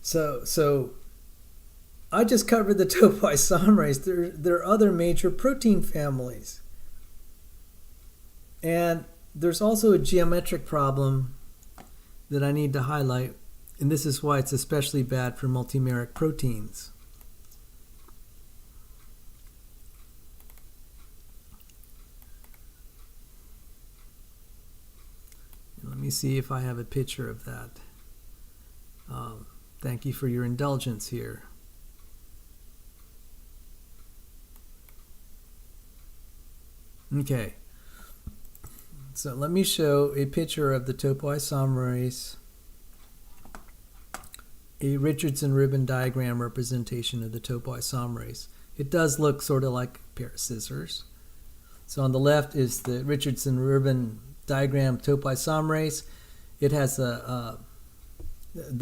So I just covered the topoisomerase. There are other major protein families. And there's also a geometric problem that I need to highlight, and this is why it's especially bad for multimeric proteins. Let me see if I have a picture of that. Thank you for your indulgence here. Okay. So let me show a picture of the topoisomerase, a Richardson ribbon diagram representation of the topoisomerase. It does look sort of like a pair of scissors. So on the left is the Richardson ribbon diagram topoisomerase. It has the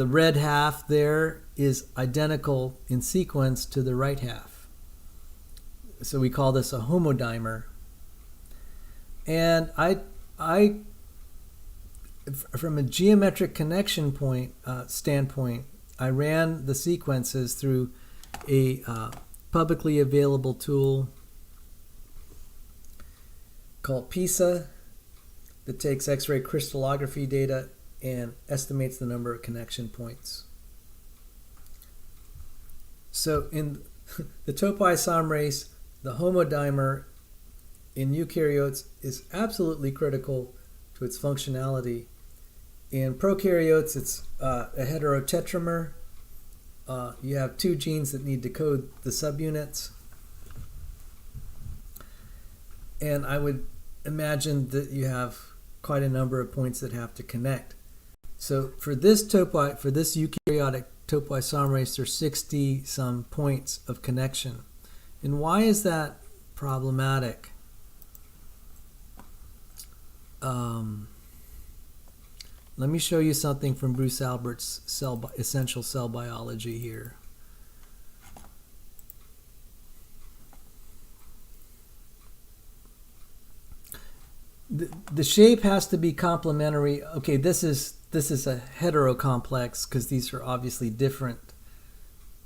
red half there is identical in sequence to the right half. So we call this a homodimer. And I from a geometric connection standpoint, I ran the sequences through a publicly available tool called PISA that takes X-ray crystallography data and estimates the number of connection points. So in the topoisomerase, the homodimer in eukaryotes is absolutely critical to its functionality. In prokaryotes, it's a heterotetramer. You have two genes that need to code the subunits. And I would imagine that you have quite a number of points that have to connect. So for this eukaryotic topoisomerase, there's 60 some points of connection. And why is that problematic? Let me show you something from Bruce Albert's Essential Cell Biology here. The shape has to be complementary. Okay, this is a heterocomplex because these are obviously different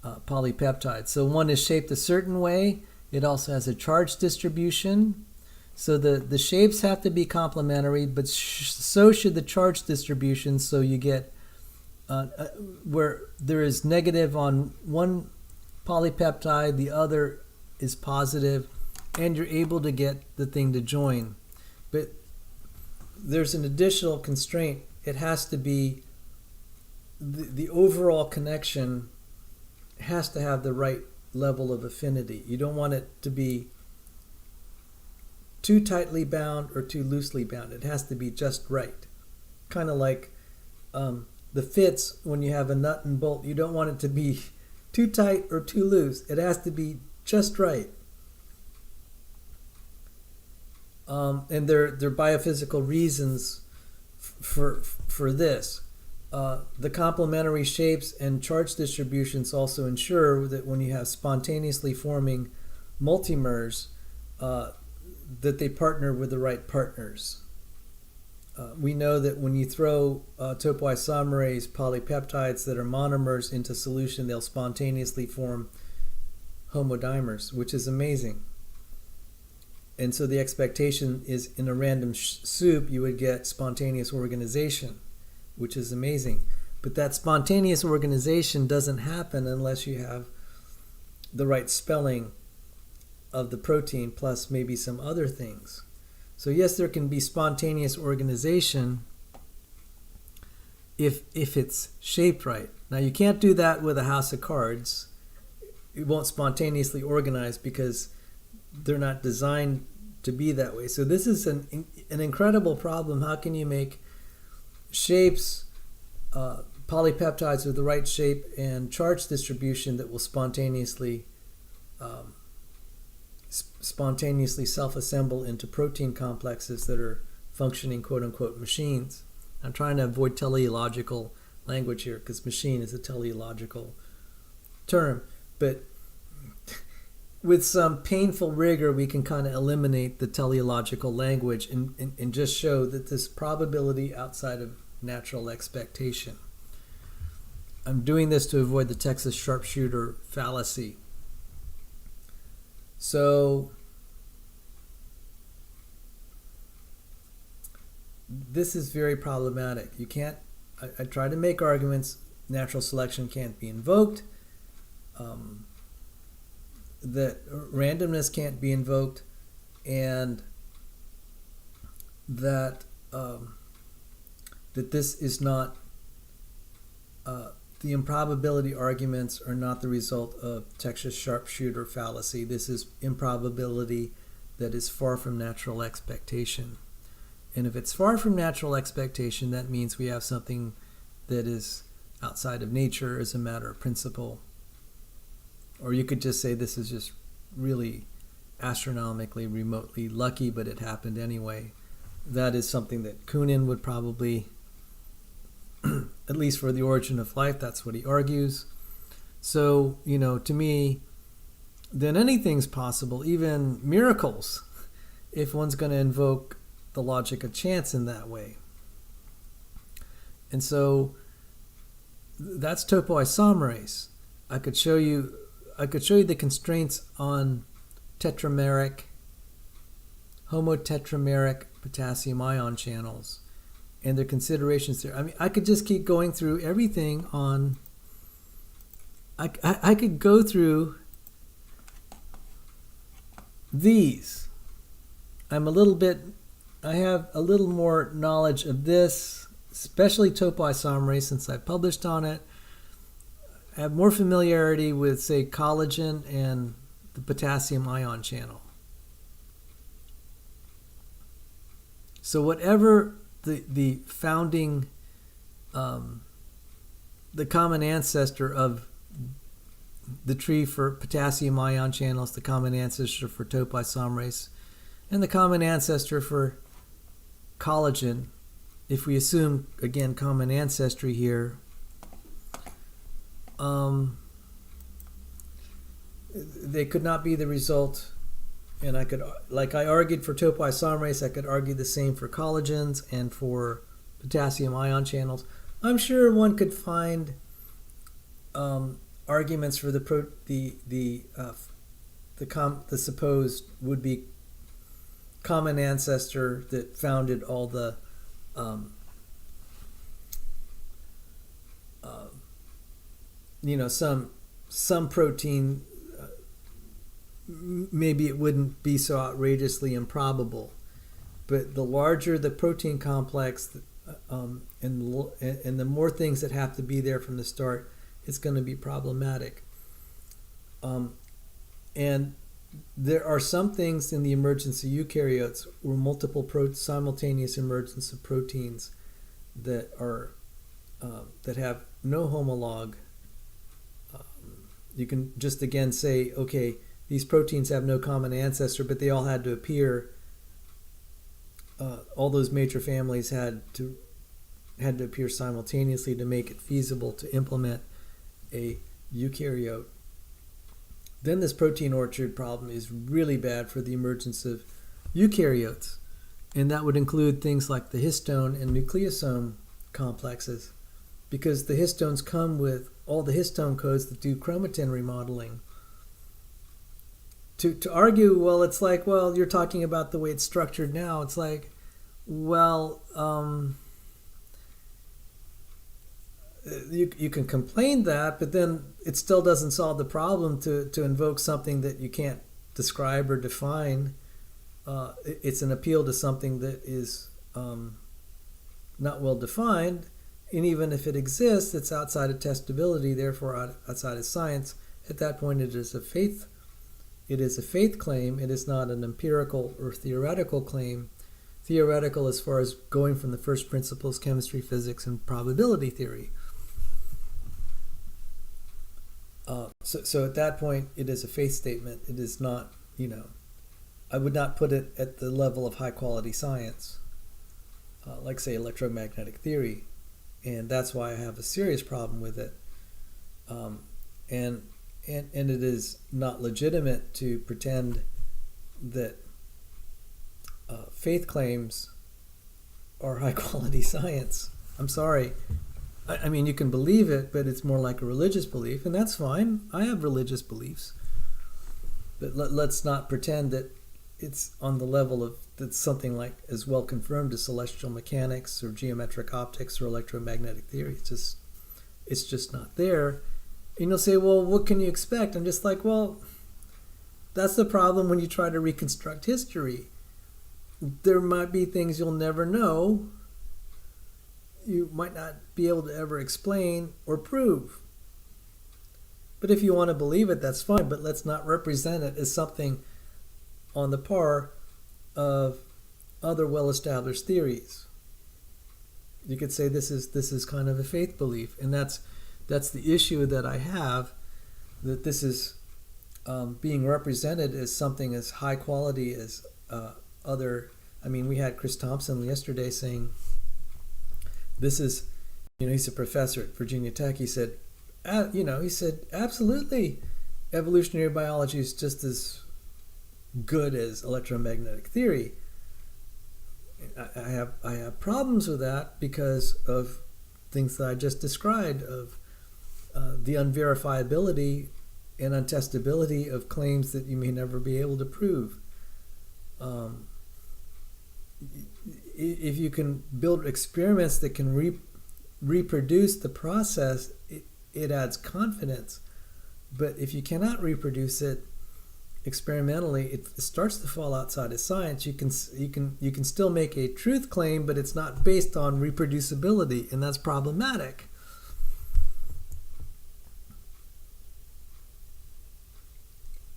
polypeptides. So one is shaped a certain way. It also has a charge distribution. So the shapes have to be complementary, but so should the charge distribution. So you get where there is negative on one polypeptide, the other is positive, and you're able to get the thing to join. But there's an additional constraint. It has to be, the overall connection has to have the right level of affinity. You don't want it to be too tightly bound or too loosely bound. It has to be just right. Kind of like the fits when you have a nut and bolt. You don't want it to be too tight or too loose. It has to be just right. And there are biophysical reasons for this. The complementary shapes and charge distributions also ensure that when you have spontaneously forming multimers, that they partner with the right partners. We know that when you throw topoisomerase polypeptides that are monomers into solution, they'll spontaneously form homodimers, which is amazing. And so the expectation is in a random soup, you would get spontaneous organization, which is amazing. But that spontaneous organization doesn't happen unless you have the right spelling of the protein plus maybe some other things. So yes, there can be spontaneous organization if it's shaped right. Now you can't do that with a house of cards. It won't spontaneously organize because they're not designed to be that way. So this is an incredible problem. How can you make shapes, polypeptides with the right shape and charge distribution that will spontaneously self-assemble into protein complexes that are functioning quote-unquote machines? I'm trying to avoid teleological language here because machine is a teleological term. But with some painful rigor, we can kind of eliminate the teleological language and just show that this probability outside of natural expectation. I'm doing this to avoid the Texas sharpshooter fallacy. So this is very problematic. You can't, I try to make arguments, natural selection can't be invoked, that randomness can't be invoked, and that that this is not, the improbability arguments are not the result of Texas sharpshooter fallacy. This is improbability that is far from natural expectation. And if it's far from natural expectation, that means we have something that is outside of nature as a matter of principle. Or you could just say this is just really astronomically, remotely lucky, but it happened anyway. That is something that Kunin would probably, at least for the origin of life, that's what he argues. So, to me, then anything's possible, even miracles, if one's going to invoke the logic of chance in that way. And so that's topoisomerase. I could show you the constraints on tetrameric, homotetrameric potassium ion channels and their considerations there. I mean, I could just keep going through everything on, I could go through these. I have a little more knowledge of this, especially topoisomerase, since I published on it. I have more familiarity with, say, collagen and the potassium ion channel. So whatever the founding, the common ancestor of the tree for potassium ion channels, the common ancestor for topoisomerase, and the common ancestor for collagen, if we assume, again, common ancestry here, they could not be the result. And I could, like I argued for topoisomerase, I could argue the same for collagens and for potassium ion channels. I'm sure one could find arguments for the supposed would-be common ancestor that founded all the some some protein, maybe it wouldn't be so outrageously improbable. But the larger the protein complex, and the more things that have to be there from the start, it's going to be problematic. And there are some things in the emergence of eukaryotes where multiple simultaneous emergence of proteins that are that have no homologue. You can just again say, okay, these proteins have no common ancestor, but they all had to appear. All those major families had to appear simultaneously to make it feasible to implement a eukaryote. Then this protein orchard problem is really bad for the emergence of eukaryotes, and that would include things like the histone and nucleosome complexes, because the histones come with all the histone codes that do chromatin remodeling. To argue, well, it's like, well, you're talking about the way it's structured now. It's like, well, you can complain that, but then it still doesn't solve the problem to invoke something that you can't describe or define. It's an appeal to something that is not well defined, and even if it exists, it's outside of testability, therefore outside of science. At that point, it is a faith. It is a faith claim. It is not an empirical or theoretical claim. Theoretical as far as going from the first principles, chemistry, physics, and probability theory. So at that point, it is a faith statement. It is not, I would not put it at the level of high quality science, like say electromagnetic theory. And that's why I have a serious problem with it. And it is not legitimate to pretend that faith claims are high quality science. I'm sorry. I mean, you can believe it, but it's more like a religious belief, and that's fine. I have religious beliefs. But let's not pretend that it's on the level of that's something like as well confirmed as celestial mechanics or geometric optics or electromagnetic theory. It's just not there. And you'll say, well, what can you expect? I'm just like, well, that's the problem when you try to reconstruct history. There might be things you'll never know. You might not be able to ever explain or prove. But if you want to believe it, that's fine. But let's not represent it as something on the par of other well-established theories. You could say this is kind of a faith belief, and that's the issue that I have, that this is being represented as something as high quality as other. I mean, we had Chris Thompson yesterday saying this is, he's a professor at Virginia Tech. He said, absolutely, evolutionary biology is just as good as electromagnetic theory. I have problems with that because of things that I just described, of the unverifiability and untestability of claims that you may never be able to prove. If you can build experiments that can reproduce the process, it adds confidence. But if you cannot reproduce it experimentally, it starts to fall outside of science. You can still make a truth claim, but it's not based on reproducibility, and that's problematic.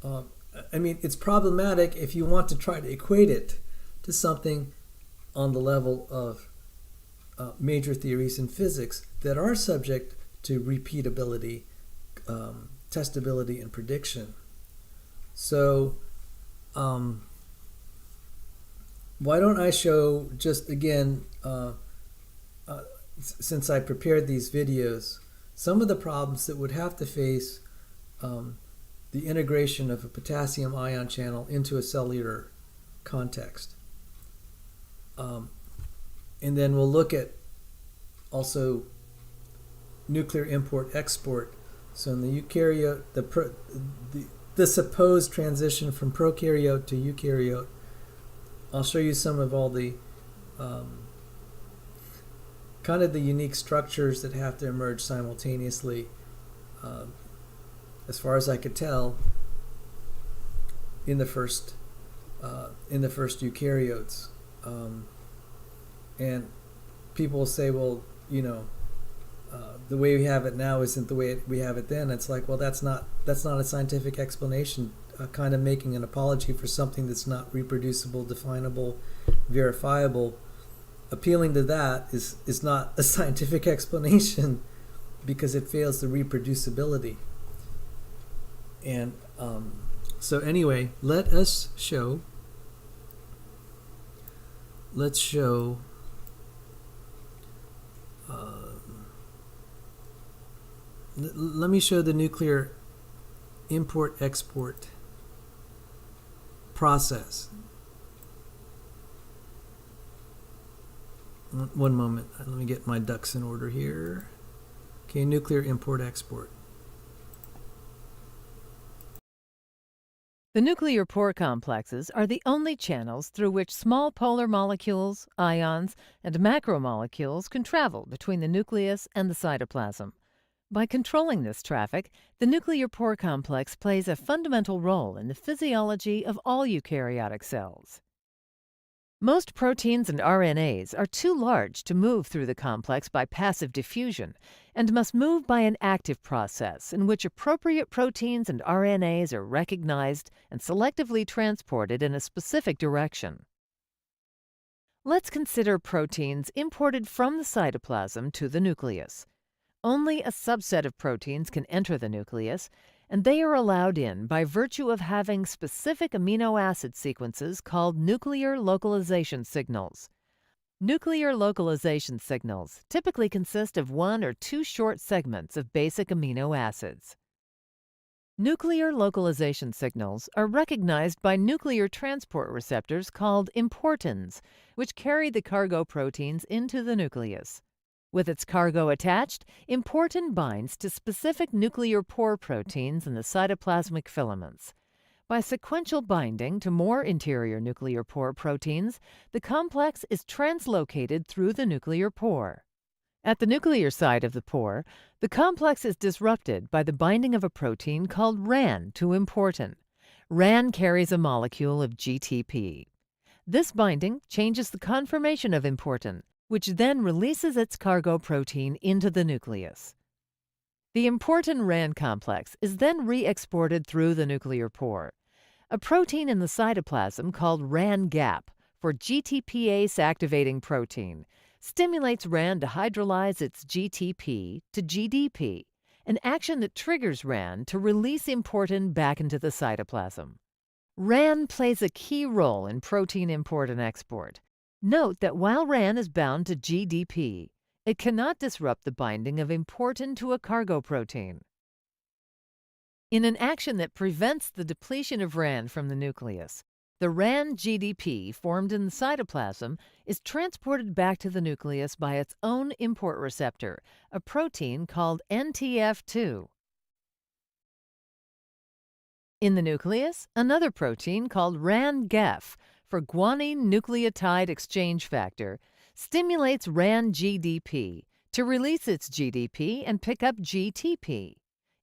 I mean, it's problematic if you want to try to equate it to something on the level of major theories in physics that are subject to repeatability, testability, and prediction. So why don't I show just again, since I prepared these videos, some of the problems that would have to face the integration of a potassium ion channel into a cellular context. And then we'll look at also nuclear import-export. So in the eukaryote, the supposed transition from prokaryote to eukaryote, I'll show you some of all the kind of the unique structures that have to emerge simultaneously as far as I could tell, in the first eukaryotes. And people will say, well, the way we have it now isn't the way we have it then. It's like, well, that's not a scientific explanation. Kind of making an apology for something that's not reproducible, definable, verifiable. Appealing to that is not a scientific explanation because it fails the reproducibility. And so anyway, let's show. Let me show the nuclear import-export process. One moment. Let me get my ducks in order here. Okay, nuclear import-export. The nuclear pore complexes are the only channels through which small polar molecules, ions, and macromolecules can travel between the nucleus and the cytoplasm. By controlling this traffic, the nuclear pore complex plays a fundamental role in the physiology of all eukaryotic cells. Most proteins and RNAs are too large to move through the complex by passive diffusion and must move by an active process in which appropriate proteins and RNAs are recognized and selectively transported in a specific direction. Let's consider proteins imported from the cytoplasm to the nucleus. Only a subset of proteins can enter the nucleus, and they are allowed in by virtue of having specific amino acid sequences called nuclear localization signals. Nuclear localization signals typically consist of one or two short segments of basic amino acids. Nuclear localization signals are recognized by nuclear transport receptors called importins, which carry the cargo proteins into the nucleus. With its cargo attached, importin binds to specific nuclear pore proteins in the cytoplasmic filaments. By sequential binding to more interior nuclear pore proteins, the complex is translocated through the nuclear pore. At the nuclear side of the pore, the complex is disrupted by the binding of a protein called RAN to importin. RAN carries a molecule of GTP. This binding changes the conformation of importin, which then releases its cargo protein into the nucleus. The importin-RAN complex is then re-exported through the nuclear pore. A protein in the cytoplasm called RAN-GAP, for GTPase activating protein, stimulates RAN to hydrolyze its GTP to GDP, an action that triggers RAN to release importin back into the cytoplasm. RAN plays a key role in protein import and export. Note that while RAN is bound to GDP, it cannot disrupt the binding of importin to a cargo protein. In an action that prevents the depletion of RAN from the nucleus, the RAN GDP formed in the cytoplasm is transported back to the nucleus by its own import receptor, a protein called NTF2. In the nucleus, another protein called RAN-GEF, for guanine nucleotide exchange factor, stimulates RAN-GDP to release its GDP and pick up GTP.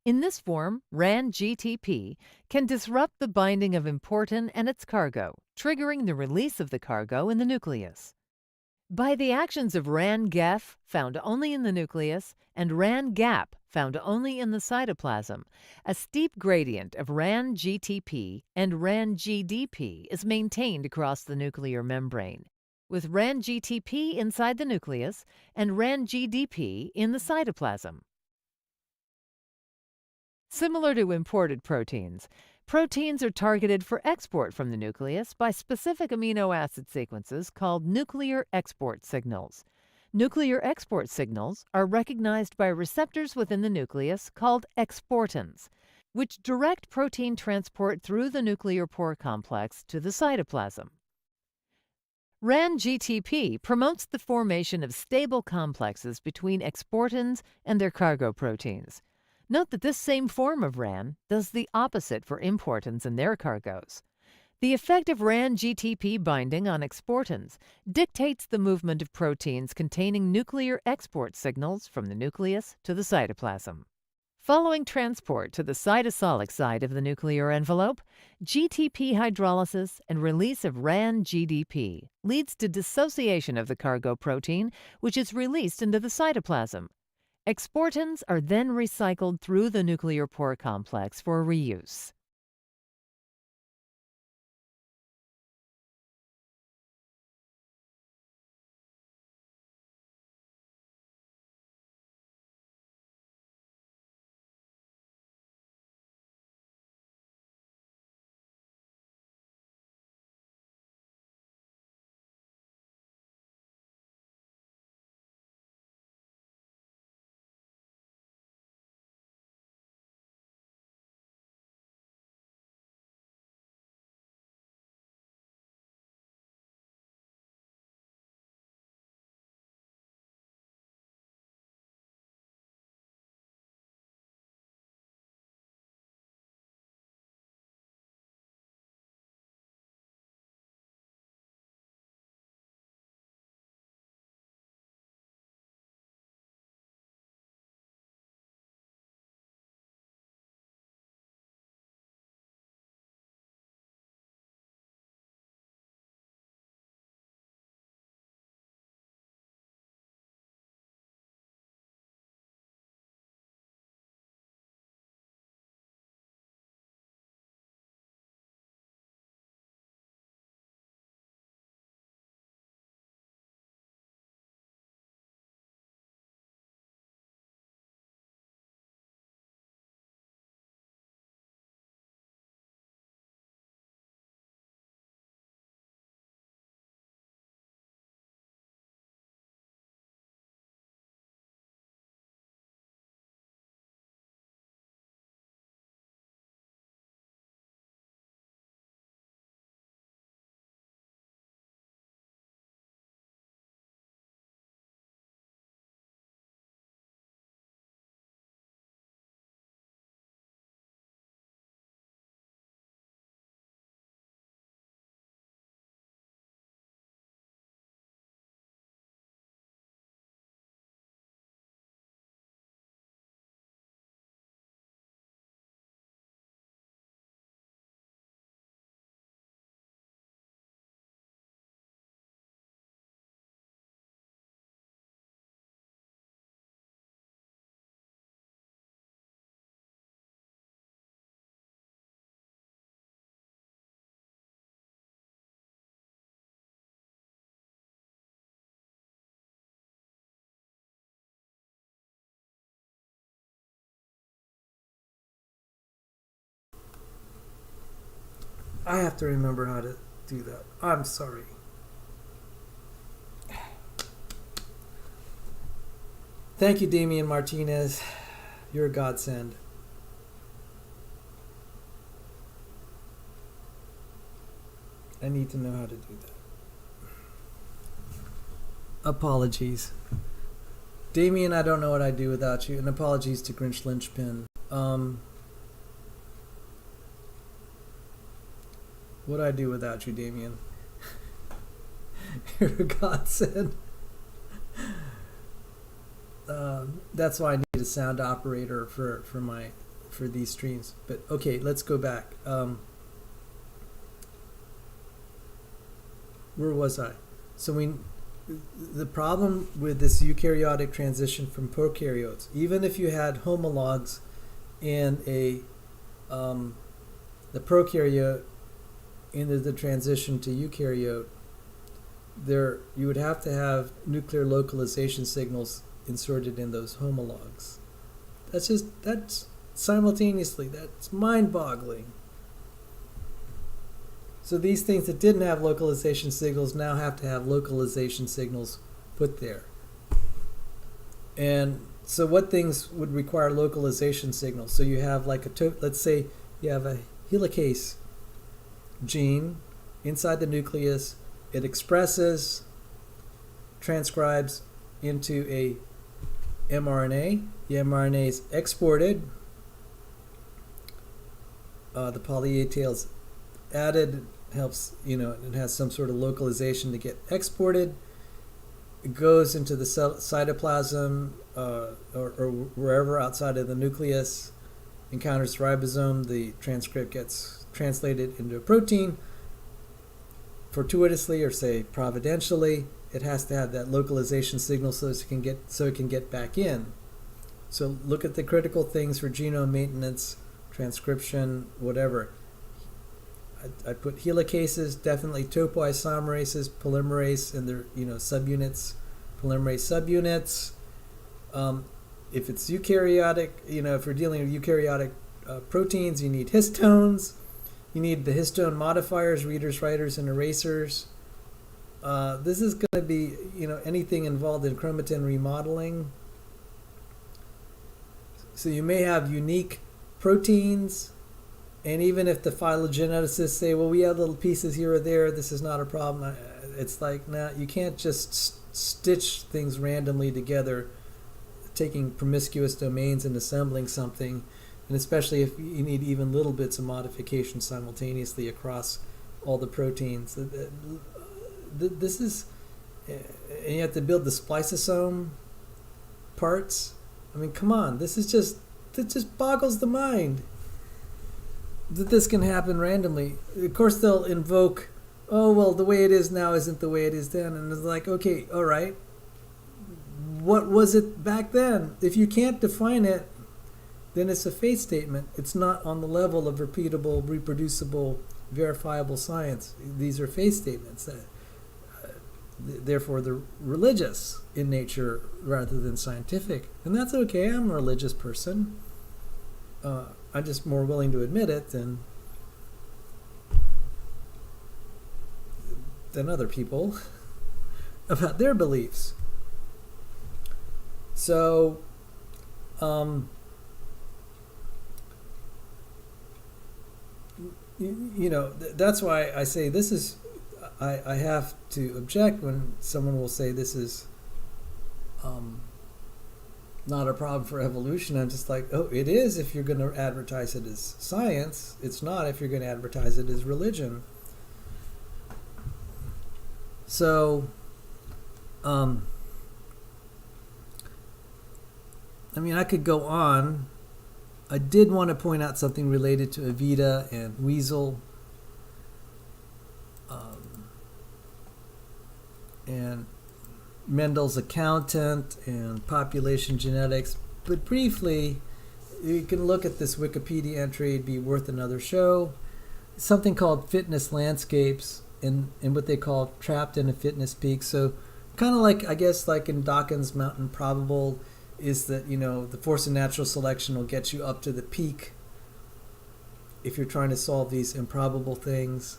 In this form, RAN-GTP can disrupt the binding of importin and its cargo, triggering the release of the cargo in the nucleus. By the actions of RAN-GEF, found only in the nucleus, and RAN-GAP, found only in the cytoplasm, a steep gradient of RAN-GTP and RAN-GDP is maintained across the nuclear membrane, with RAN-GTP inside the nucleus and RAN-GDP in the cytoplasm. Similar to imported proteins, proteins are targeted for export from the nucleus by specific amino acid sequences called nuclear export signals. Nuclear export signals are recognized by receptors within the nucleus called exportins, which direct protein transport through the nuclear pore complex to the cytoplasm. RAN-GTP promotes the formation of stable complexes between exportins and their cargo proteins. Note that this same form of RAN does the opposite for importins and their cargoes. The effect of RAN-GTP binding on exportins dictates the movement of proteins containing nuclear export signals from the nucleus to the cytoplasm. Following transport to the cytosolic side of the nuclear envelope, GTP hydrolysis and release of RAN-GDP leads to dissociation of the cargo protein, which is released into the cytoplasm. Exportins are then recycled through the nuclear pore complex for reuse. I have to remember how to do that. I'm sorry. Thank you, Damian Martinez. You're a godsend. I need to know how to do that. Apologies. Damian, I don't know what I'd do without you. And apologies to Grynch Lynchpin. What'd I do without you, Damian? You're a godsend. That's why I need a sound operator for these streams. But okay, let's go back. Where was I? So the problem with this eukaryotic transition from prokaryotes, even if you had homologs in the prokaryote into the transition to eukaryote, you would have to have nuclear localization signals inserted in those homologs. That's simultaneously, that's mind-boggling. So these things that didn't have localization signals now have to have localization signals put there. And so what things would require localization signals? So you have like let's say you have a helicase gene inside the nucleus. It expresses, transcribes into a mRNA. The mRNA is exported. The poly-A tail's added, helps, it has some sort of localization to get exported. it goes into the cytoplasm or wherever outside of the nucleus, encounters the ribosome, the transcript gets translated into a protein. Fortuitously, or say providentially, it has to have that localization signal so it can get back in. So look at the critical things for genome maintenance, transcription, whatever. I put helicases, definitely topoisomerases, polymerase, and their subunits, polymerase subunits. If it's eukaryotic, if you're dealing with eukaryotic proteins, you need histones. You need the histone modifiers, readers, writers, and erasers. This is going to be, anything involved in chromatin remodeling. So you may have unique proteins, and even if the phylogeneticists say, well, we have little pieces here or there, this is not a problem. It's like, nah, you can't just stitch things randomly together, taking promiscuous domains and assembling something. And especially if you need even little bits of modification simultaneously across all the proteins. This is, and you have to build the spliceosome parts. I mean, come on, that just boggles the mind that this can happen randomly. Of course, they'll invoke, oh, well, the way it is now isn't the way it is then. And it's like, okay, all right, what was it back then? If you can't define it, then it's a faith statement. It's not on the level of repeatable, reproducible, verifiable science. These are faith statements. Therefore, they're religious in nature rather than scientific. And that's okay. I'm a religious person. I'm just more willing to admit it than other people about their beliefs. So, that's why I say this is, I have to object when someone will say this is not a problem for evolution. I'm just like, oh, it is if you're going to advertise it as science. It's not if you're going to advertise it as religion. So, I mean, I could go on. I did want to point out something related to Evita and Weasel. And Mendel's accountant and population genetics. But briefly, you can look at this Wikipedia entry. It'd be worth another show. Something called fitness landscapes and what they call trapped in a fitness peak. So kind of like, I guess, like in Dawkins' Mountain Probable, is that, the force of natural selection will get you up to the peak if you're trying to solve these improbable things.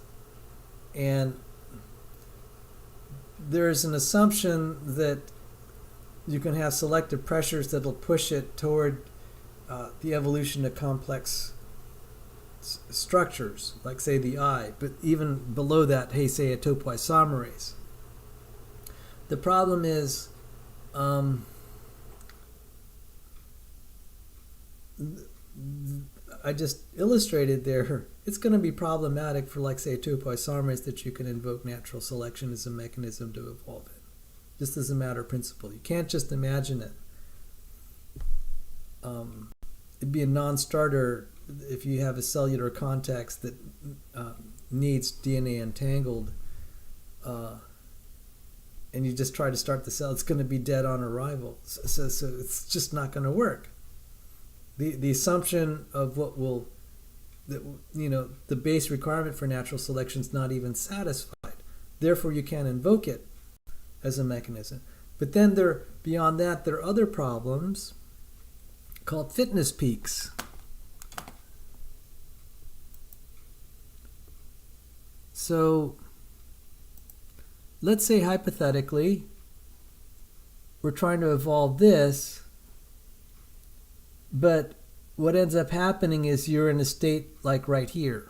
And there's an assumption that you can have selective pressures that'll push it toward the evolution of complex structures, like, say, the eye. But even below that, say, a topoisomerase. The problem is I just illustrated there, it's going to be problematic for, like, say, a topoisomerase that you can invoke natural selection as a mechanism to evolve it, just as a matter of principle. You can't just imagine it. It'd be a non-starter if you have a cellular context that needs DNA entangled, and you just try to start the cell. It's going to be dead on arrival. So it's just not going to work. The assumption of the base requirement for natural selection is not even satisfied. Therefore, you can't invoke it as a mechanism. But then beyond that, there are other problems called fitness peaks. So let's say hypothetically, we're trying to evolve this, but what ends up happening is you're in a state like right here,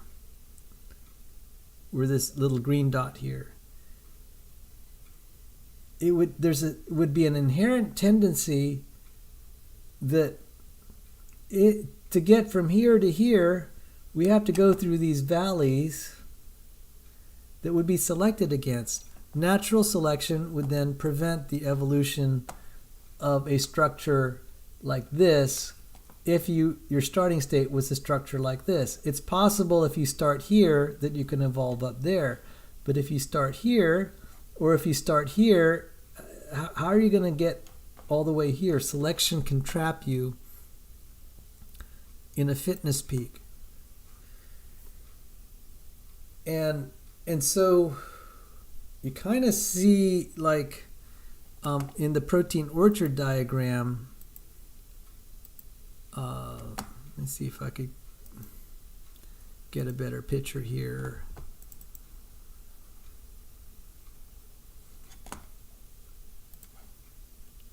where this little green dot here. It would be an inherent tendency that to get from here to here, we have to go through these valleys that would be selected against. natural selection would then prevent the evolution of a structure like this if your starting state was a structure like this. It's possible if you start here that you can evolve up there. But if you start here, or if you start here, how are you going to get all the way here? Selection can trap you in a fitness peak. And so you kind of see, like, in the protein orchard diagram, let's see if I could get a better picture here.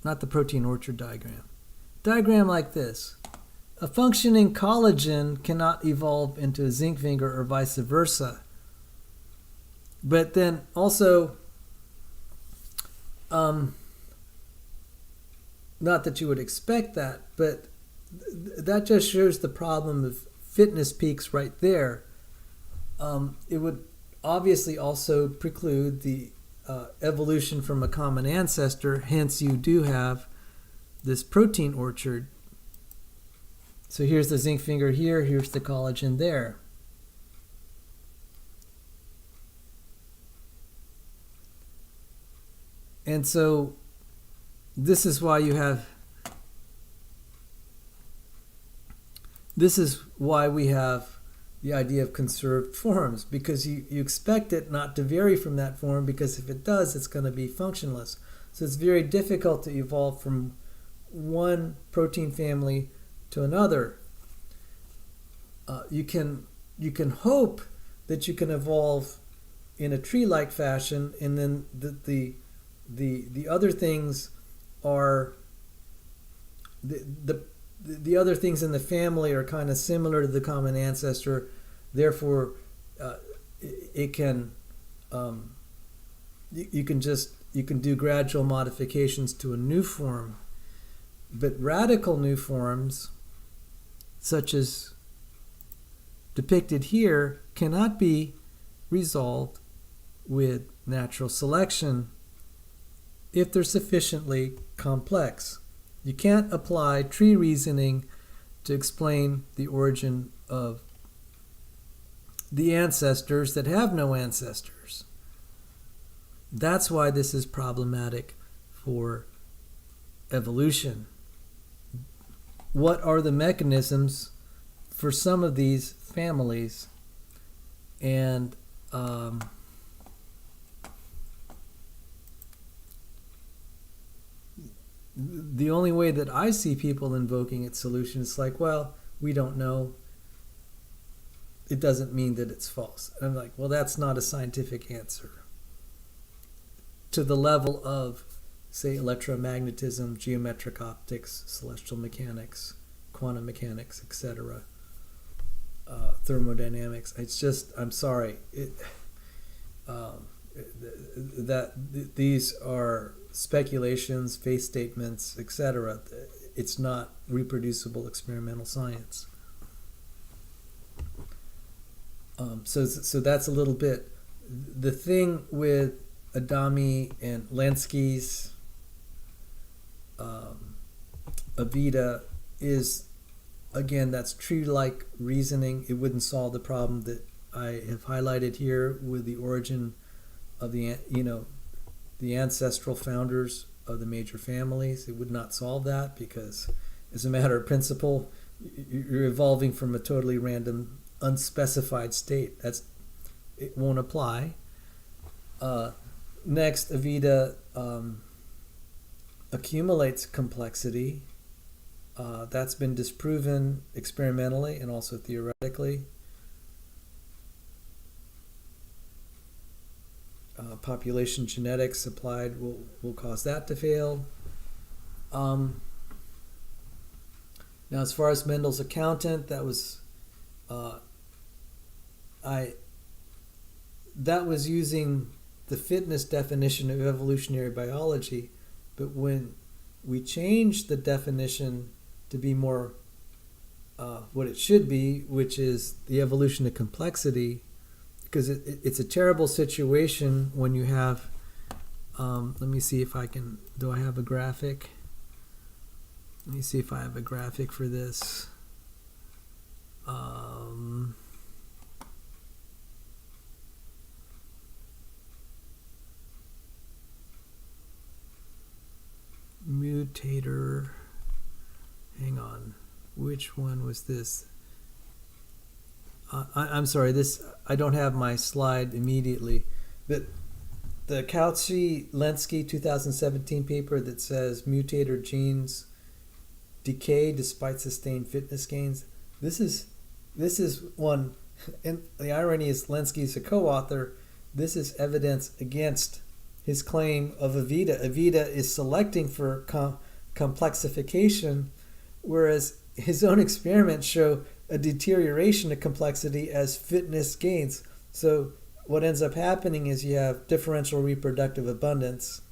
Not the protein orchard diagram. Diagram like this. A functioning collagen cannot evolve into a zinc finger or vice versa. But then also, not that you would expect that, but that just shows the problem of fitness peaks right there. It would obviously also preclude the evolution from a common ancestor, hence you do have this protein orchard. So here's the zinc finger here, here's the collagen there. And so this is why we have the idea of conserved forms, because you expect it not to vary from that form, because if it does, it's going to be functionless. So it's very difficult to evolve from one protein family to another. You can hope that you can evolve in a tree-like fashion, and then the other things are the other things in the family are kind of similar to the common ancestor. Therefore, it can you can do gradual modifications to a new form. But radical new forms, such as depicted here, cannot be resolved with natural selection if they're sufficiently complex. You can't apply tree reasoning to explain the origin of the ancestors that have no ancestors. That's why this is problematic for evolution. What are the mechanisms for some of these families? And the only way that I see people invoking its solution is like, well, we don't know. It doesn't mean that it's false. And I'm like, well, that's not a scientific answer. To the level of, say, electromagnetism, geometric optics, celestial mechanics, quantum mechanics, etc., thermodynamics. It's just, I'm sorry. These are speculations, faith statements, etc. It's not reproducible experimental science. So that's a little bit. The thing with Adami and Lenski's Avida is, again, that's tree-like reasoning. It wouldn't solve the problem that I have highlighted here with the origin of the ancestral founders of the major families. It would not solve that, because as a matter of principle, you're evolving from a totally random, unspecified state. It won't apply. Next, Avida accumulates complexity. That's been disproven experimentally and also theoretically. Population genetics applied will cause that to fail. Now, as far as Mendel's accountant, that was using the fitness definition of evolutionary biology, but when we changed the definition to be more what it should be, which is the evolution of complexity, because it's a terrible situation when you have Let me see if I can. Do I have a graphic? Let me see if I have a graphic for this. Mutator. Hang on. Which one was this? I'm sorry. This I don't have my slide immediately, but the Kautsky-Lenski 2017 paper that says mutator genes decay despite sustained fitness gains. This is one, and the irony is Lenski's a co-author. This is evidence against his claim of Avita. Avita is selecting for complexification, whereas his own experiments show a deterioration of complexity as fitness gains. So what ends up happening is you have differential reproductive abundance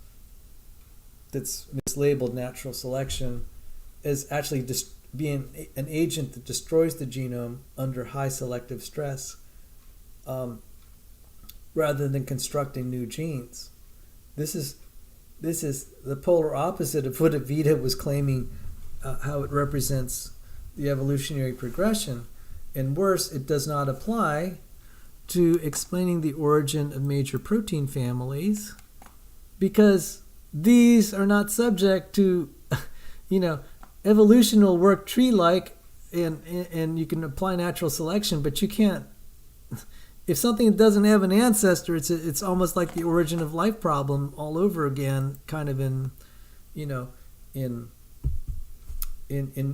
that's mislabeled natural selection as actually just being an agent that destroys the genome under high selective stress, rather than constructing new genes. This is the polar opposite of what Avita was claiming, how it represents the evolutionary progression. And worse, it does not apply to explaining the origin of major protein families, because these are not subject to, evolution will work tree-like, and you can apply natural selection, but you can't. If something doesn't have an ancestor, it's almost like the origin of life problem all over again, kind of in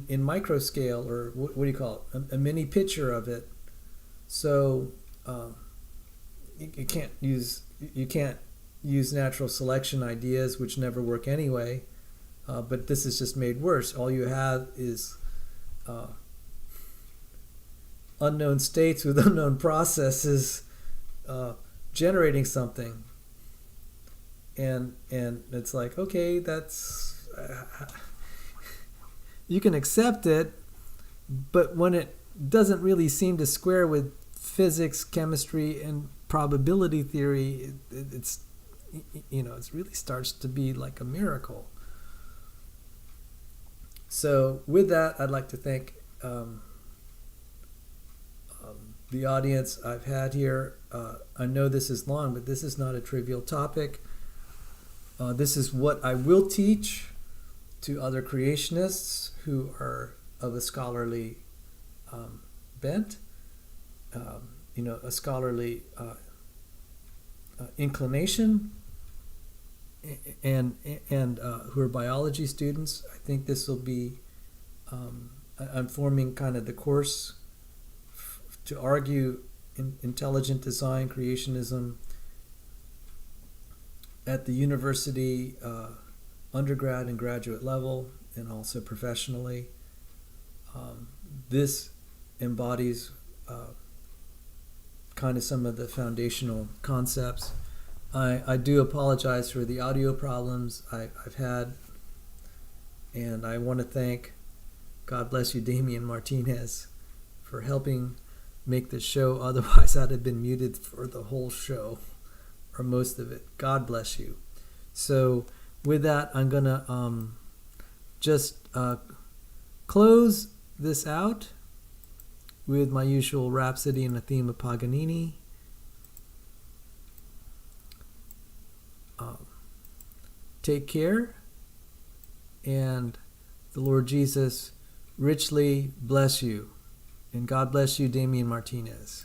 micro scale, or what do you call it? A mini picture of it. So you can't use natural selection ideas, which never work anyway. But this is just made worse. All you have is unknown states with unknown processes generating something, and it's like, okay, that's you can accept it, but when it doesn't really seem to square with physics, chemistry, and probability theory, it really starts to be like a miracle. So with that, I'd like to thank the audience I've had here. I know this is long, but this is not a trivial topic. This is what I will teach to other creationists who are of a scholarly bent, a scholarly inclination, and who are biology students. I think this will be, I'm forming kind of the course to argue intelligent design, creationism at the university, undergrad and graduate level, and also professionally. This embodies kind of some of the foundational concepts. I do apologize for the audio problems I've had, and I want to thank, God bless you, Damian Martinez, for helping make this show. Otherwise, I'd have been muted for the whole show, or most of it. God bless you. So with that, I'm going to just close this out with my usual rhapsody and a theme of Paganini. Take care, and the Lord Jesus richly bless you. And God bless you, Damian Martinez.